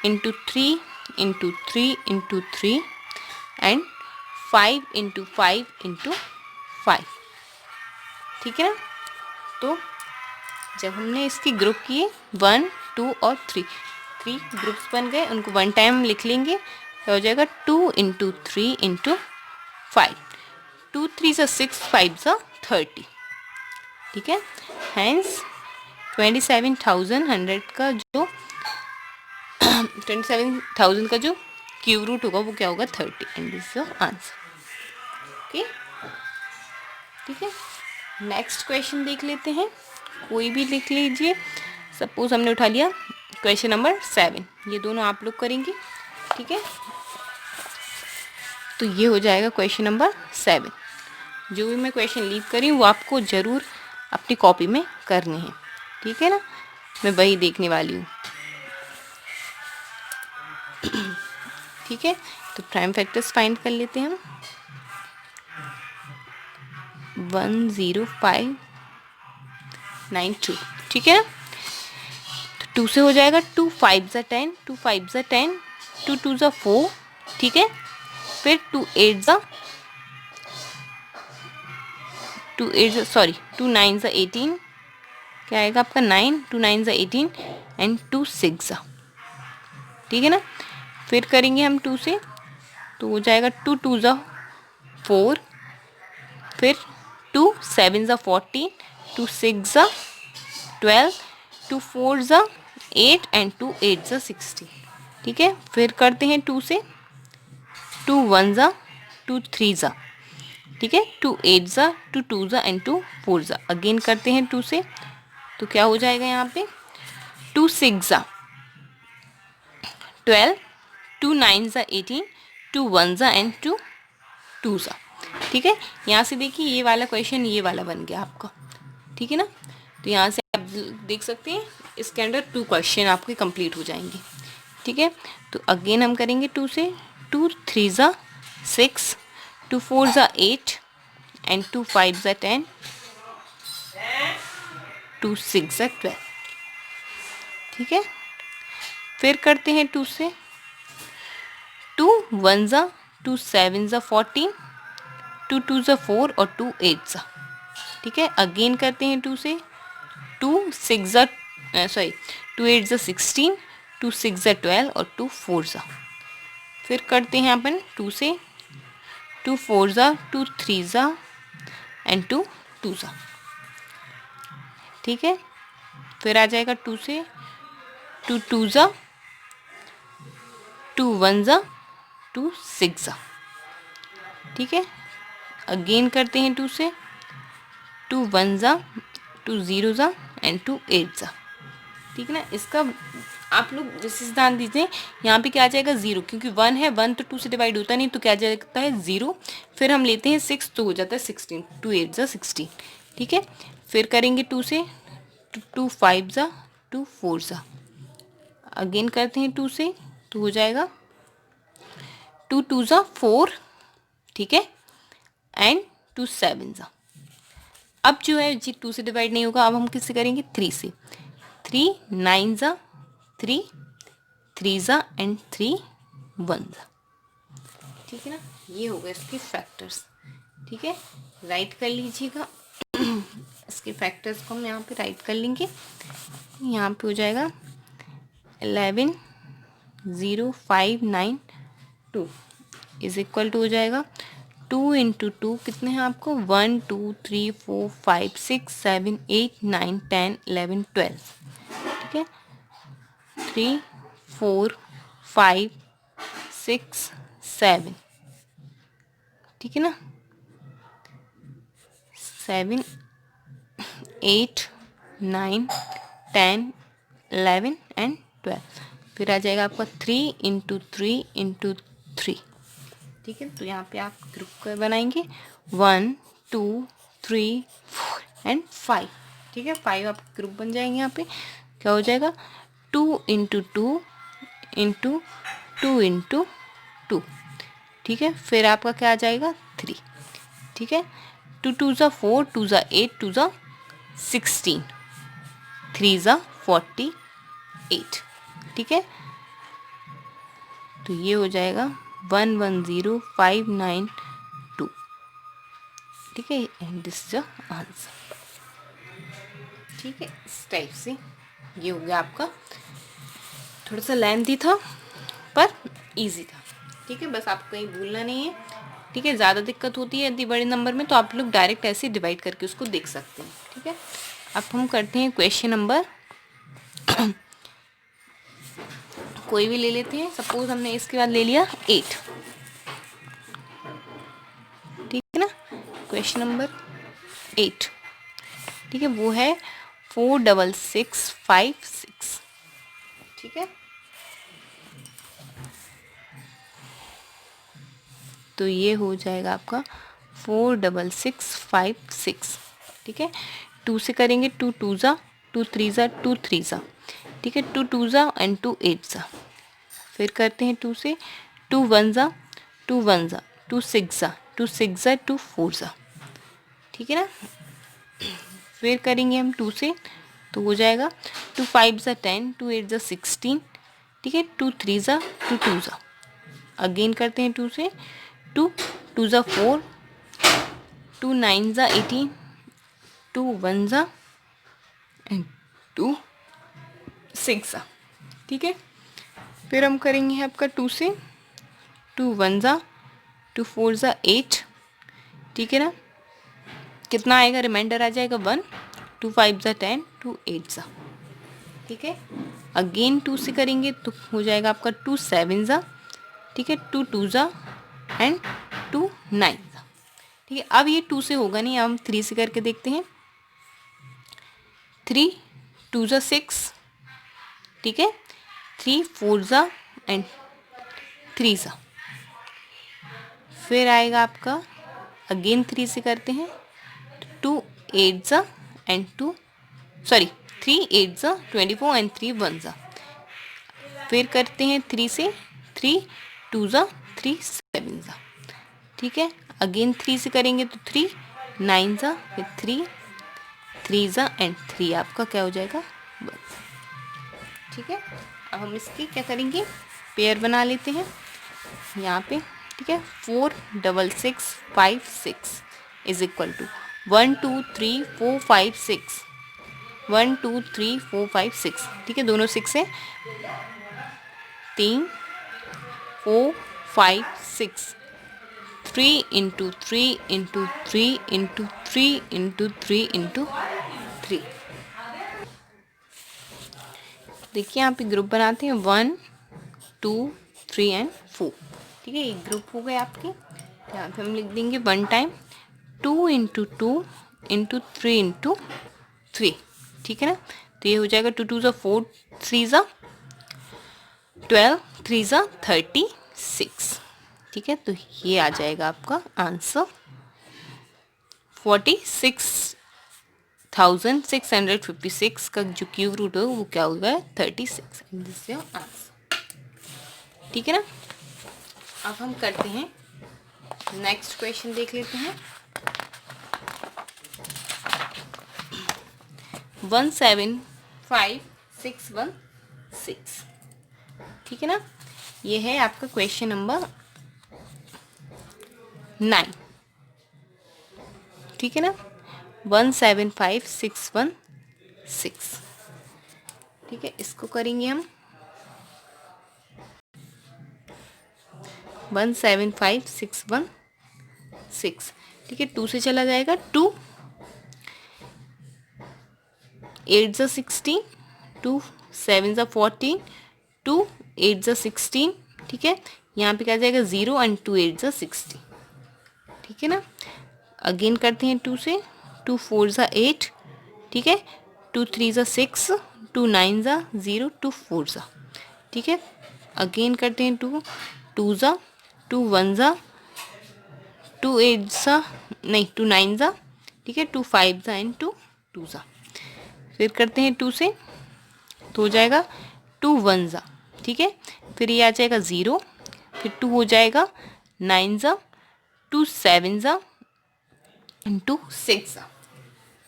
into 3 into 3 into 3 and 5 into 5 into 5। ठीक है ना, तो जब हमने इसकी ग्रुप किए 1 2 और 3 ग्रुप्स बन गए, उनको वन टाइम लिख लेंगे, तो हो जाएगा 2 इंटू 3 इंटू 5, 2 3 सा 6 5 सा 30। ठीक है, हैंस 27,100 का जो 27,000 का जो क्यूब रूट होगा वो क्या होगा 30, and this is answer. Okay, ठीक है, नेक्स्ट क्वेश्चन देख लेते हैं, कोई भी लिख लीजिए। सपोज हमने उठा लिया क्वेश्चन नंबर 7, ये दोनों आप लोग करेंगे। ठीक है, तो ये हो जाएगा क्वेश्चन नंबर 7। जो भी मैं क्वेश्चन लीव करी वो आपको ज़रूर अपनी कॉपी में करने हैं। ठीक है ना, मैं वही देखने वाली हूँ। ठीक है, तो प्राइम फैक्टर्स फाइंड कर लेते हैं हम। 10592। ठीक है, तो 2 से हो जाएगा 2 5 ज़ा 10, 2 5 ज़ा 10, 2 2 ज़ा 4। ठीक है, फिर 2 8 ज़ा 2 9 ज़ा 18। क्या आएगा आपका 9, 2 9 ज़ा 18 एंड 2 6 ज़ा। ठीक है ना, फिर करेंगे हम 2 से, तो हो जाएगा 2 2 ज़ा 4, फिर 2 7 ज़ा 14, 2 6 ज़ा 12, 2 4 ज़ा 8 एंड 2 8 ज़ा 16। ठीक है, फिर करते हैं 2 से, 2 1 ज़ा 2 3 ज़ा। ठीक है, 2 8 ज़ा 2 2 ज़ा एंड 2 4 ज़ा। अगेन करते हैं 2 से, तो क्या हो जाएगा यहाँ पे 2 6 ज़ा 12, 2 9 ज़ा 18, 2 1 ज़ा एंड 2 2 ज़ा। ठीक है, यहाँ से देखिए ये वाला क्वेश्चन ये वाला बन गया आपका। ठीक है ना, तो यहाँ से आप देख सकते हैं इसके अंदर 2 क्वेश्चन आपके कंप्लीट हो जाएंगे। ठीक है, तो अगेन हम करेंगे 2 से, 2 3 ज़ा 6, 2 4 ज़ा 8 एंड 2 5 ज़ा 10, 2 6 ज़ा 12। ठीक है, फिर करते हैं 2 से, 2 1 ज़ा 2 7 ज़ा 14, 2 2 ज़ा 4 और 2 8 ज़ा। ठीक है, अगेन करते हैं 2 से, 2 6 ज़ा 2 8 ज़ा 16, 2 6 ज़ा 12 और 2 4 ज़ा। फिर करते हैं अपन 2 से, 2 4 ज़ा 2 3 ज़ा एंड 2 2 ज़ा। ठीक है, फिर आ जाएगा 2 से, 2 2 ज़ा 2 1 ज़ा 2 6 ज़ा। ठीक है, अगेन करते हैं 2 से, 2 1 ज़ा 2 0 ज़ा एंड 2 8 ज़ा। ठीक है ना, इसका आप लोग जैसे ध्यान दीजिए, यहाँ पे क्या आ जाएगा 0, क्योंकि 1 है, 1 तो 2 से डिवाइड होता नहीं, तो क्या जाता है 0। फिर हम लेते हैं 6, तो हो जाता है 16, 2 8 ज़ा 16। ठीक है, फिर करेंगे 2 से, 2 5 ज़ा 2 4 ज़ा। अगेन करते हैं 2 से, तो हो जाएगा 2 2 ज़ा 4। ठीक है, एंड 2 7 ज़ा। अब जो है जी 2 से डिवाइड नहीं होगा, अब हम किससे करेंगे 3 से, 3 9 ज़ा 3 3 ज़ा एंड 3 1 ज़ा। ठीक है ना, ये हो गए इसके फैक्टर्स। ठीक है, राइट कर लीजिएगा इसके फैक्टर्स को हम यहाँ पे राइट कर लेंगे। यहाँ पे हो जाएगा 11,0592 इज इक्वल टू हो जाएगा 2 इंटू 2 कितने हैं आपको 1 2 3 4 5 6 7 8 9 10 11 12 ठीक है 3 4 5 6 7 ठीक है ना 7 8 9 10 11 एंड 12 फिर आ जाएगा आपका 3 इंटू 3 इंटू 3 ठीक है। तो यहाँ पे आप ग्रुप को बनाएंगे 1 2 3 4 एंड 5 ठीक है 5 आप ग्रुप बन जाएंगे। यहाँ पे क्या हो जाएगा 2 इंटू 2 इंटू 2 इंटू 2 ठीक है। फिर आपका क्या आ जाएगा 3 ठीक है 2 2 ज़ा 4 2 ज़ा 8 2 ज़ा 16 3 ज़ा 48 ठीक है। तो ये हो जाएगा 110592 ठीक है एंड दिस द आंसर ठीक है। इस टाइप से ये हो गया आपका, थोड़ा सा लेंथी था पर इजी था ठीक है। बस आपको कहीं भूलना नहीं है ठीक है। ज़्यादा दिक्कत होती है यदि बड़े नंबर में तो आप लोग डायरेक्ट ऐसे डिवाइड करके उसको देख सकते हैं ठीक है। अब हम करते हैं क्वेश्चन नंबर कोई भी ले लेते हैं। सपोज हमने इसके बाद ले लिया 8 ठीक है ना। क्वेश्चन नंबर 8 ठीक है वो है 46656 ठीक है। तो ये हो जाएगा आपका 46656 ठीक है। 2 से करेंगे 2 2 ज़ा 2 3 ज़ा 2 3 ज़ा ठीक है 2 2 ज़ा एंड 2 8 ज़ा। फिर करते हैं 2 से 2 1 ज़ा 2 1 ज़ा 2 6 ज़ा 2 6 ज़ा 2 4 ज़ा ठीक है ना। फिर करेंगे हम 2 से तो हो जाएगा 2 5 ज़ा 10 2 8 ज़ा 16 ठीक है 2 3 ज़ा 2 2 ज़ा। अगेन करते हैं 2 से 2 2 ज़ा 4 2 9 ज़ा 18 2 1 ज़ा एंड 2 6 ज़ा ठीक है। फिर हम करेंगे आपका 2 से 2 1 ज़ा 2 4 ज़ा 8 ठीक है ना। कितना आएगा रिमाइंडर आ जाएगा 1 2 5 ज़ा 10 2 8 ज़ा ठीक है। अगेन 2 से करेंगे तो हो जाएगा आपका 2 7 ज़ा ठीक है 2 2 ज़ा एंड 2 9 ज़ा ठीक है। अब ये 2 से होगा नहीं, हम 3 से करके देखते हैं 3 2 ज़ा 6 ठीक है 3 4 ज़ा एंड 3 ज़ा। फिर आएगा आपका अगेन 3 से करते हैं 2 8 ज़ा एंड 2 सॉरी 3 8 ज़ा 24 एंड 3 1 ज़ा। फिर करते हैं 3 से 3 2 ज़ा 3 7 ज़ा ठीक है। अगेन 3 से करेंगे तो 3 9 ज़ा फिर 3 ज़ा एंड 3 आपका क्या हो जाएगा 1 ठीक है। अब हम इसकी क्या करेंगे पेयर बना लेते हैं यहाँ पे ठीक है 4 6 6 5 6 इज इक्वल टू 1 2 3 4 5 6 1 2 3 4 5 6 ठीक है। दोनों 6 है 3 4 5 6 3 into 3 into 3 into 3 into 3 into 3 देखिए यहाँ पे ग्रुप बनाते हैं 1 2 3 एंड 4 ठीक है। ये ग्रुप हो गए आपके। यहाँ पे हम लिख देंगे 1 टाइम 2 इंटू 2 इंटू 3 इंटू 3 ठीक है ना। तो ये हो जाएगा 2 2 ज़ा 4 3 ज़ा 12 3 ज़ा 36 ठीक है। तो ये आ जाएगा आपका आंसर 46,656 का जो क्यूब रूट होगा वो क्या होगा 36 एंड दिस योर आंसर ठीक है ना। अब हम करते हैं नेक्स्ट क्वेश्चन देख लेते हैं 175616 ठीक है ना। ये है आपका क्वेश्चन नंबर 9 ठीक है ना। 175616। ठीक है, इसको करेंगे हम 175616। ठीक है, 2 से चला जाएगा, 2 8 ज़ा 16, 2 7 ज़ा 14, 2 8 ज़ा 16। ठीक है, यहाँ पे क्या जाएगा 0 एंड 2 8 ज़ा 60। ठीक है ना, अगेन करते हैं 2 से, 2 4 ज़ा 8। ठीक है, 2 3 ज़ा 6, 2 9 ज़ा 0, 2 4 ज़ा। ठीक है, अगेन करते हैं 2 2 ज़ा, 2 1 ज़ा, 2 8 ज़ा, नहीं 2 9 ज़ा। ठीक है, 2 5 ज़ा एंड 2 2 ज़ा। फिर करते हैं 2 से, तो हो जाएगा 2 1 ज़ा। ठीक है, फिर ये आ जाएगा 0, फिर 2 हो जाएगा 9 ज़ा, 2 7 ज़ा एंड 2 6 ज़ा।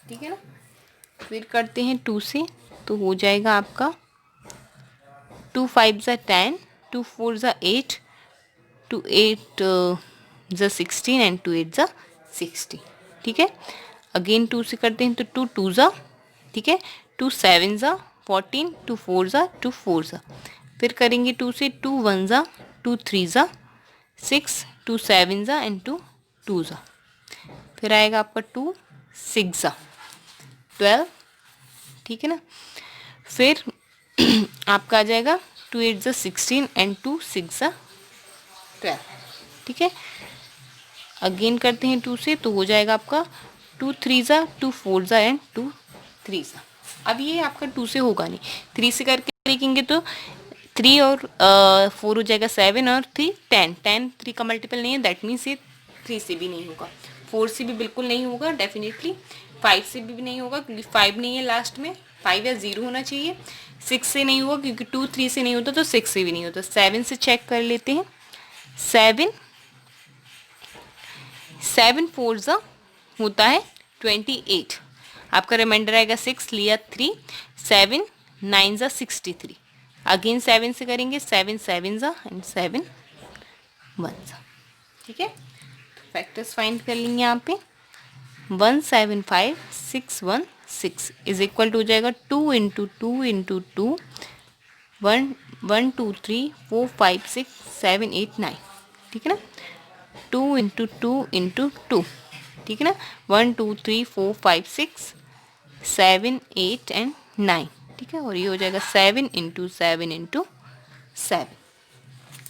ठीक है ना, फिर करते हैं 2 से, तो हो जाएगा आपका 2 5 ज़ा 10, 2 4 ज़ा 8, 2 8 ज़ा 16 एंड 2 8 ज़ा 60। ठीक है, अगेन 2 से करते हैं, तो 2 2 ज़ा। ठीक है, 2 7 ज़ा 14, 2 4 ज़ा 2 4 ज़ा। फिर करेंगे 2 से, 2 1 ज़ा, 2 3 ज़ा 6, 2 7 ज़ा एंड 2 2 ज़ा। फिर आएगा आपका 2 6 ज़ा 12। ठीक है ना, फिर आपका आ जाएगा 2 8 ज़ा 16 एंड 2 6 ज़ा 12। ठीक है, अगेन करते हैं 2 से, तो हो जाएगा आपका 2 3 ज़ा 2 4 ज़ा एंड 2 3 ज़ा। अब ये आपका 2 से होगा नहीं, 3 से करके देखेंगे तो 3 और 4 हो जाएगा 7 और 3 10। 10 3 का मल्टीपल नहीं है, दैट मीन्स ये 3 से भी नहीं होगा, 4 से भी बिल्कुल नहीं होगा डेफिनेटली, 5 से भी नहीं होगा क्योंकि 5 नहीं है लास्ट में, 5 या 0 होना चाहिए। 6 से नहीं होगा क्योंकि 2 3 से नहीं होता, तो 6 से भी नहीं होता। 7 से चेक कर लेते हैं, 7 7 4 ज़ा होता है 28। आपका रिमाइंडर आएगा 6 लिया 3, 7 9 ज़ा 63। अगेन 7 से करेंगे, 7 7 ज़ा एंड 7 1 ज़ा। ठीक है, फैक्टर्स फाइंड कर लेंगे यहाँ पे। 175616 इज इक्वल टू हो जाएगा 2 इंटू 2 इंटू 2 1 1 2 3 4 5 6 7 8 9। ठीक है ना, 2 इंटू 2 इंटू 2। ठीक है ना, 1 2 3 4 5 6 7 8 एंड 9। ठीक है, और ये हो जाएगा 7 इंटू 7 इंटू 7।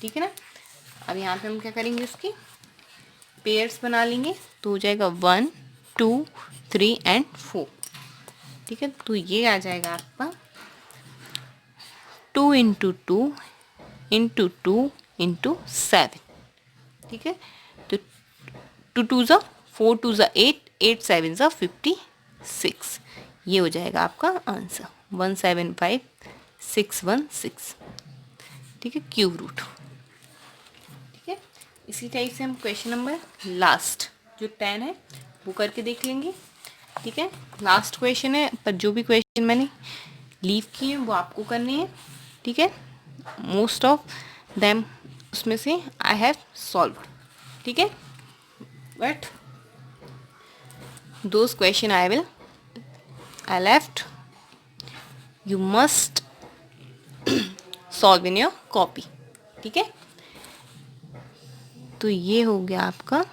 ठीक है ना, अब यहाँ पे हम क्या करेंगे, इसकी पेयर्स बना लेंगे, तो हो जाएगा 1 2 3 एंड 4। ठीक है, तो ये आ जाएगा आपका 2 इंटू 2 इंटू 2 इंटू 7। ठीक है, तो 2 2 ज़ा 4 2 ज़ा 8, 8 7 ज़ा 56। ये हो जाएगा आपका आंसर 175616। ठीक है, क्यूब रूट। ठीक है, इसी टाइप से हम क्वेश्चन नंबर लास्ट जो 10 है वो करके देख लेंगे। ठीक है, लास्ट क्वेश्चन है, पर जो भी क्वेश्चन मैंने लीव किए हैं वो आपको करने हैं। ठीक है, मोस्ट ऑफ देम उसमें से आई हैव सॉल्व। ठीक है, but those question I left you must solve in your copy. ठीक है, तो ये हो गया आपका।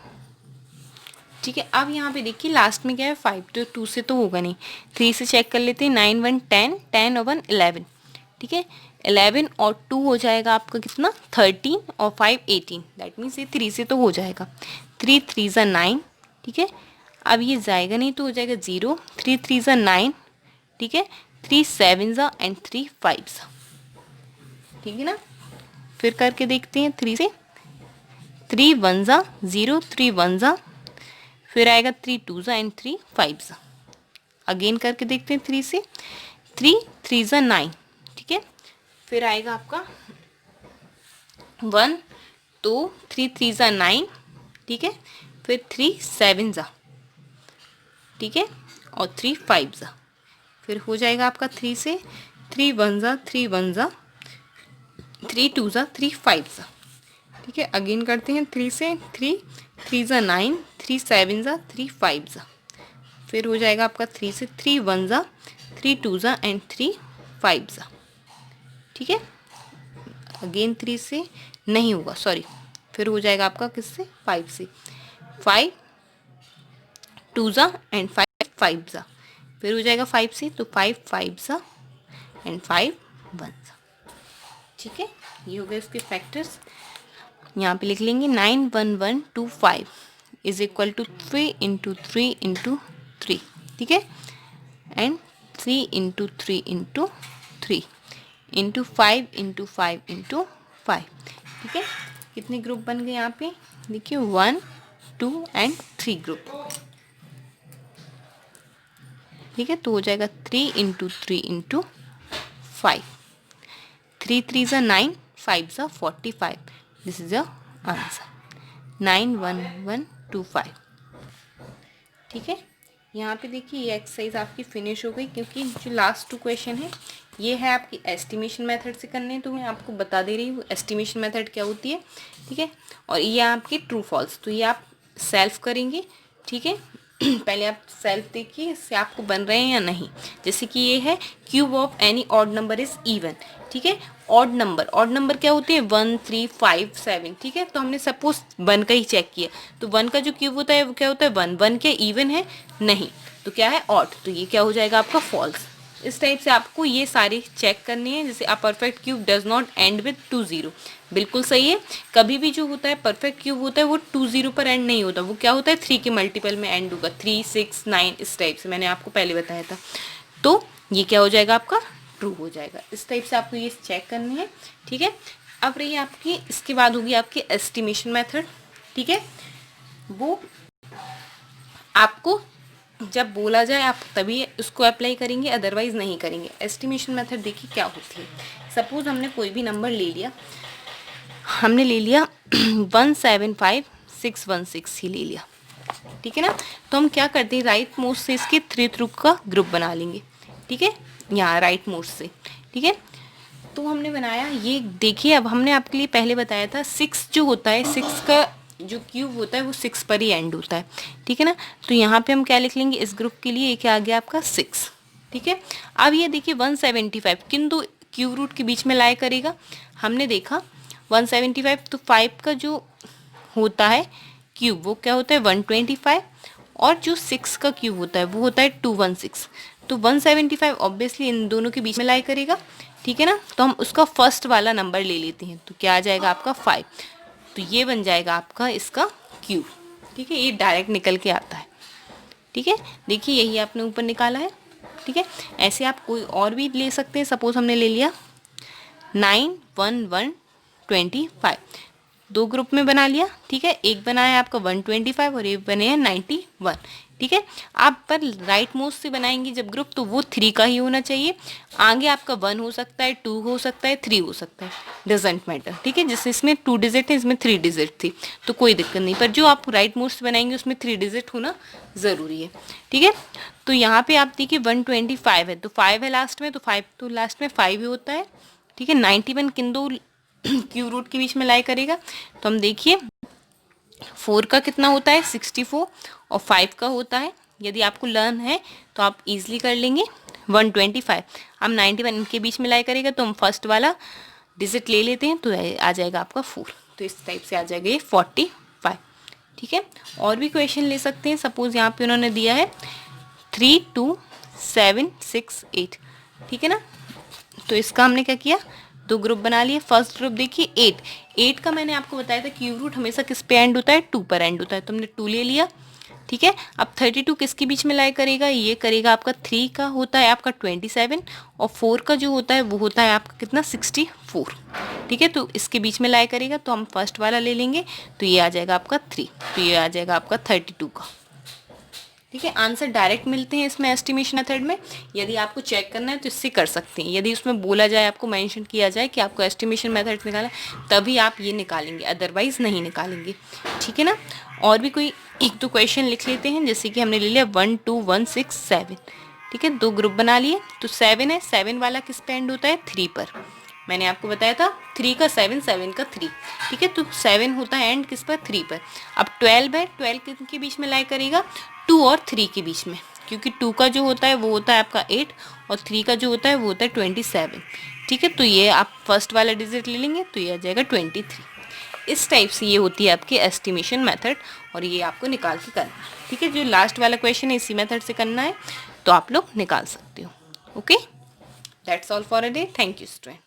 ठीक है, अब यहाँ पे देखिए लास्ट में क्या है, 5 तो 2 से तो होगा नहीं, 3 से चेक कर लेते हैं। 9 1 10, 10 और 1 11। ठीक है, 11 और 2 हो जाएगा आपका कितना, 13 और 5 18। दैट मीन्स ये 3 से तो हो जाएगा, 3 3 ज़ा 9। ठीक है, अब ये जाएगा नहीं तो हो जाएगा 0, 3 3 ज़ा 9। ठीक है, 3 7 ज़ा एंड 3 5 ज़ा। ठीक है ना, फिर करके देखते हैं 3 से, 3 1 ज़ा 0, 3 1 ज़ा, फिर आएगा 3 2 ज़ा एंड 3 5 ज़ा। अगेन करके देखते हैं 3 से, 3 3 ज़ा 9। ठीक है, फिर आएगा आपका 1, तो 3 3 ज़ा 9। ठीक है, फिर 3 7 ज़ा। ठीक है, और 3 5 ज़ा। फिर हो जाएगा आपका 3 से, 3 1 ज़ा 3 1 ज़ा, 3 2 ज़ा 3 5 ज़ा। ठीक है, अगेन करते हैं 3 से, 3 3 ज़ा 9, 3 7 ज़ा 3 5 ज़ा। फिर हो जाएगा आपका 3 से 3 1 ज़ा, 3 2 ज़ा एंड 3 5 ज़ा। ठीक है, अगेन 3 से नहीं होगा, सॉरी, फिर हो जाएगा आपका किससे, 5 से, 5 2 ज़ा एंड 5 5 ज़ा, फिर हो जाएगा 5 से, तो 5 5 ज़ा एंड 5 1 ज़ा। ठीक है, ये हो गए इसके फैक्टर्स। यहाँ पे लिख लेंगे 9 1 1 2 5 is equal to 3 into 3 into 3। ठीक है, and 3 into 3 into 3 into 5 into 5 into 5। ठीक है, कितने ग्रुप बन गए यहाँ पे, देखिए 1 2 एंड 3 ग्रुप। ठीक है, तो हो जाएगा 3 इंटू 3 इंटू 5, 3 3 ज़ा 9, 5 ज़ा 45, दिस इज द आंसर 9 1 1 2 5। ठीक है, यहाँ पे देखिए ये एक्सरसाइज आपकी फिनिश हो गई, क्योंकि जो लास्ट 2 क्वेश्चन है ये है आपकी एस्टिमेशन मेथड से करने हैं, तो मैं आपको बता दे रही हूँ एस्टिमेशन मेथड क्या होती है। ठीक है, और ये आपकी ट्रू फॉल्स, तो ये आप सेल्फ करेंगे। ठीक है, पहले आप सेल्फ देखिए इससे आपको बन रहे हैं या नहीं। जैसे कि ये है cube of any odd number is even. ठीक है, ऑड नंबर क्या होते हैं, 1 3 5 7। ठीक है, तो हमने सपोज 1 का ही चेक किया, तो 1 का जो क्यूब होता है वो क्या होता है 1। 1 क्या इवन है, नहीं, तो क्या है ऑड, तो ये क्या हो जाएगा आपका फॉल्स। इस टाइप से आपको ये सारी चेक करनी है। जैसे अ perfect cube does not and with 2 0, बिल्कुल सही है। कभी भी जो होता है परफेक्ट क्यूब होता है वो 2 0 पर एंड नहीं होता, वो क्या होता है 3 के मल्टीपल में एंड होगा, 3 6 9, इस टाइप से मैंने आपको पहले बताया था। तो ये क्या हो जाएगा आपका ट्रू हो जाएगा। इस टाइप से आपको ये चेक करनी है। ठीक है, अब रही आपकी, इसके बाद होगी आपकी एस्टिमेशन मेथड। ठीक है, वो आपको जब बोला जाए आप तभी उसको अप्लाई करेंगे, अदरवाइज नहीं करेंगे। एस्टिमेशन मेथड देखिए क्या होती है। सपोज हमने कोई भी नंबर ले लिया, हमने ले लिया 175616 ही ले लिया। ठीक है ना, तो हम क्या करते हैं राइट मोस्ट से इसके 3 ग्रुप का ग्रुप बना लेंगे। ठीक है, यहाँ राइट मोस्ट से। ठीक है, तो हमने बनाया ये, देखिए अब हमने आपके लिए पहले बताया था 6 जो होता है, 6 का जो क्यूब होता है वो 6 पर ही एंड होता है। ठीक है ना, तो यहाँ पे हम क्या लिख लेंगे इस ग्रुप के लिए, क्या आ गया आपका 6। ठीक है, अब ये देखिए 175 किन दो क्यूब रूट के बीच में लाया करेगा, हमने देखा 175, तो 5 का जो होता है क्यूब वो क्या होता है 125, और जो 6 का क्यूब होता है वो होता है 216। तो 175 ऑब्वियसली इन दोनों के बीच में लाई करेगा। ठीक है ना, तो हम उसका फर्स्ट वाला नंबर ले लेते हैं, तो क्या आ जाएगा आपका 5, तो ये बन जाएगा आपका इसका क्यूब। ठीक है, ये डायरेक्ट निकल के आता है। ठीक है, देखिए यही आपने ऊपर निकाला है। ठीक है, ऐसे आप कोई और भी ले सकते हैं। सपोज हमने ले लिया 9 1 1 25, 2 ग्रुप में बना लिया। ठीक है, एक बनाया आपका 125 और एक बने हैं 91। ठीक है, आप पर राइट मोस्ट से बनाएंगे जब ग्रुप, तो वो 3 का ही होना चाहिए। आगे आपका 1 हो सकता है, 2 हो सकता है, 3 हो सकता है, डजेंट मैटर। ठीक है, जैसे इसमें 2 डिजिट है, इसमें 3 डिजिट थी, तो कोई दिक्कत नहीं, पर जो आप राइट मोस्ट से बनाएंगे उसमें 3 डिजिट होना ज़रूरी है। ठीक है, तो यहाँ पे आप देखिए 125 है, तो 5 है लास्ट में, तो 5 तो लास्ट में 5 ही होता है। ठीक है, 91 किन दो क्यूब रूट के बीच में लाई करेगा, तो हम देखिए 4 का कितना होता है 64 और 5 का होता है, यदि आपको लर्न है तो आप इजीली कर लेंगे 125। हम 91 इनके बीच में लाई करेगा, तो हम फर्स्ट वाला डिजिट ले लेते हैं, तो आ जाएगा आपका 4, तो इस टाइप से आ जाएगा ये 45। ठीक है, और भी क्वेश्चन ले सकते हैं। सपोज यहाँ पे उन्होंने दिया है 3 2 7 6 8। ठीक है ना, तो इसका हमने क्या किया 2 ग्रुप बना लिए। फर्स्ट ग्रुप देखिए 8 का मैंने आपको बताया था क्यूब रूट हमेशा किस पे एंड होता है 2 पर एंड होता है, तो हमने 2 ले लिया। ठीक है, अब 32 किसके बीच में लाई करेगा, ये करेगा आपका 3 का होता है आपका 27 और 4 का जो होता है वो होता है आपका कितना 64। ठीक है, तो इसके बीच में लाई करेगा, तो हम फर्स्ट वाला ले लेंगे, तो ये आ जाएगा आपका 3, तो ये आ जाएगा आपका 32 का। ठीक है, आंसर डायरेक्ट मिलते हैं इसमें एस्टिमेशन मेथड में। यदि आपको चेक करना है तो इससे कर सकते हैं। यदि उसमें बोला जाए, आपको मेंशन किया जाए कि आपको एस्टिमेशन मेथड निकालना है, तभी आप ये निकालेंगे, अदरवाइज नहीं निकालेंगे। ठीक है ना, और भी कोई 1-2 क्वेश्चन लिख लेते हैं। जैसे कि हमने ले लिया 1 2 1 6 7। ठीक है, 2 ग्रुप बना लिए, तो 7 है, 7 वाला किस पे एंड होता है 3 पर। मैंने आपको बताया था 3 का 7 7 का 3। ठीक है, तो 7 होता है एंड किस पर 3 पर। अब 12 है, 12 के बीच में लाई करेगा 2 और 3 के बीच में, क्योंकि 2 का जो होता है वो होता है आपका 8 और 3 का जो होता है वो होता है 27। ठीक है, तो ये आप फर्स्ट वाला डिजिट ले लेंगे तो ये आ जाएगा 23। इस टाइप से ये होती है आपकी एस्टिमेशन मेथड और ये आपको निकाल के करना है। ठीक है, जो लास्ट वाला क्वेश्चन है इसी मेथड से करना है तो आप लोग निकाल सकते हो। Okay, that's all for a day. Thank you student.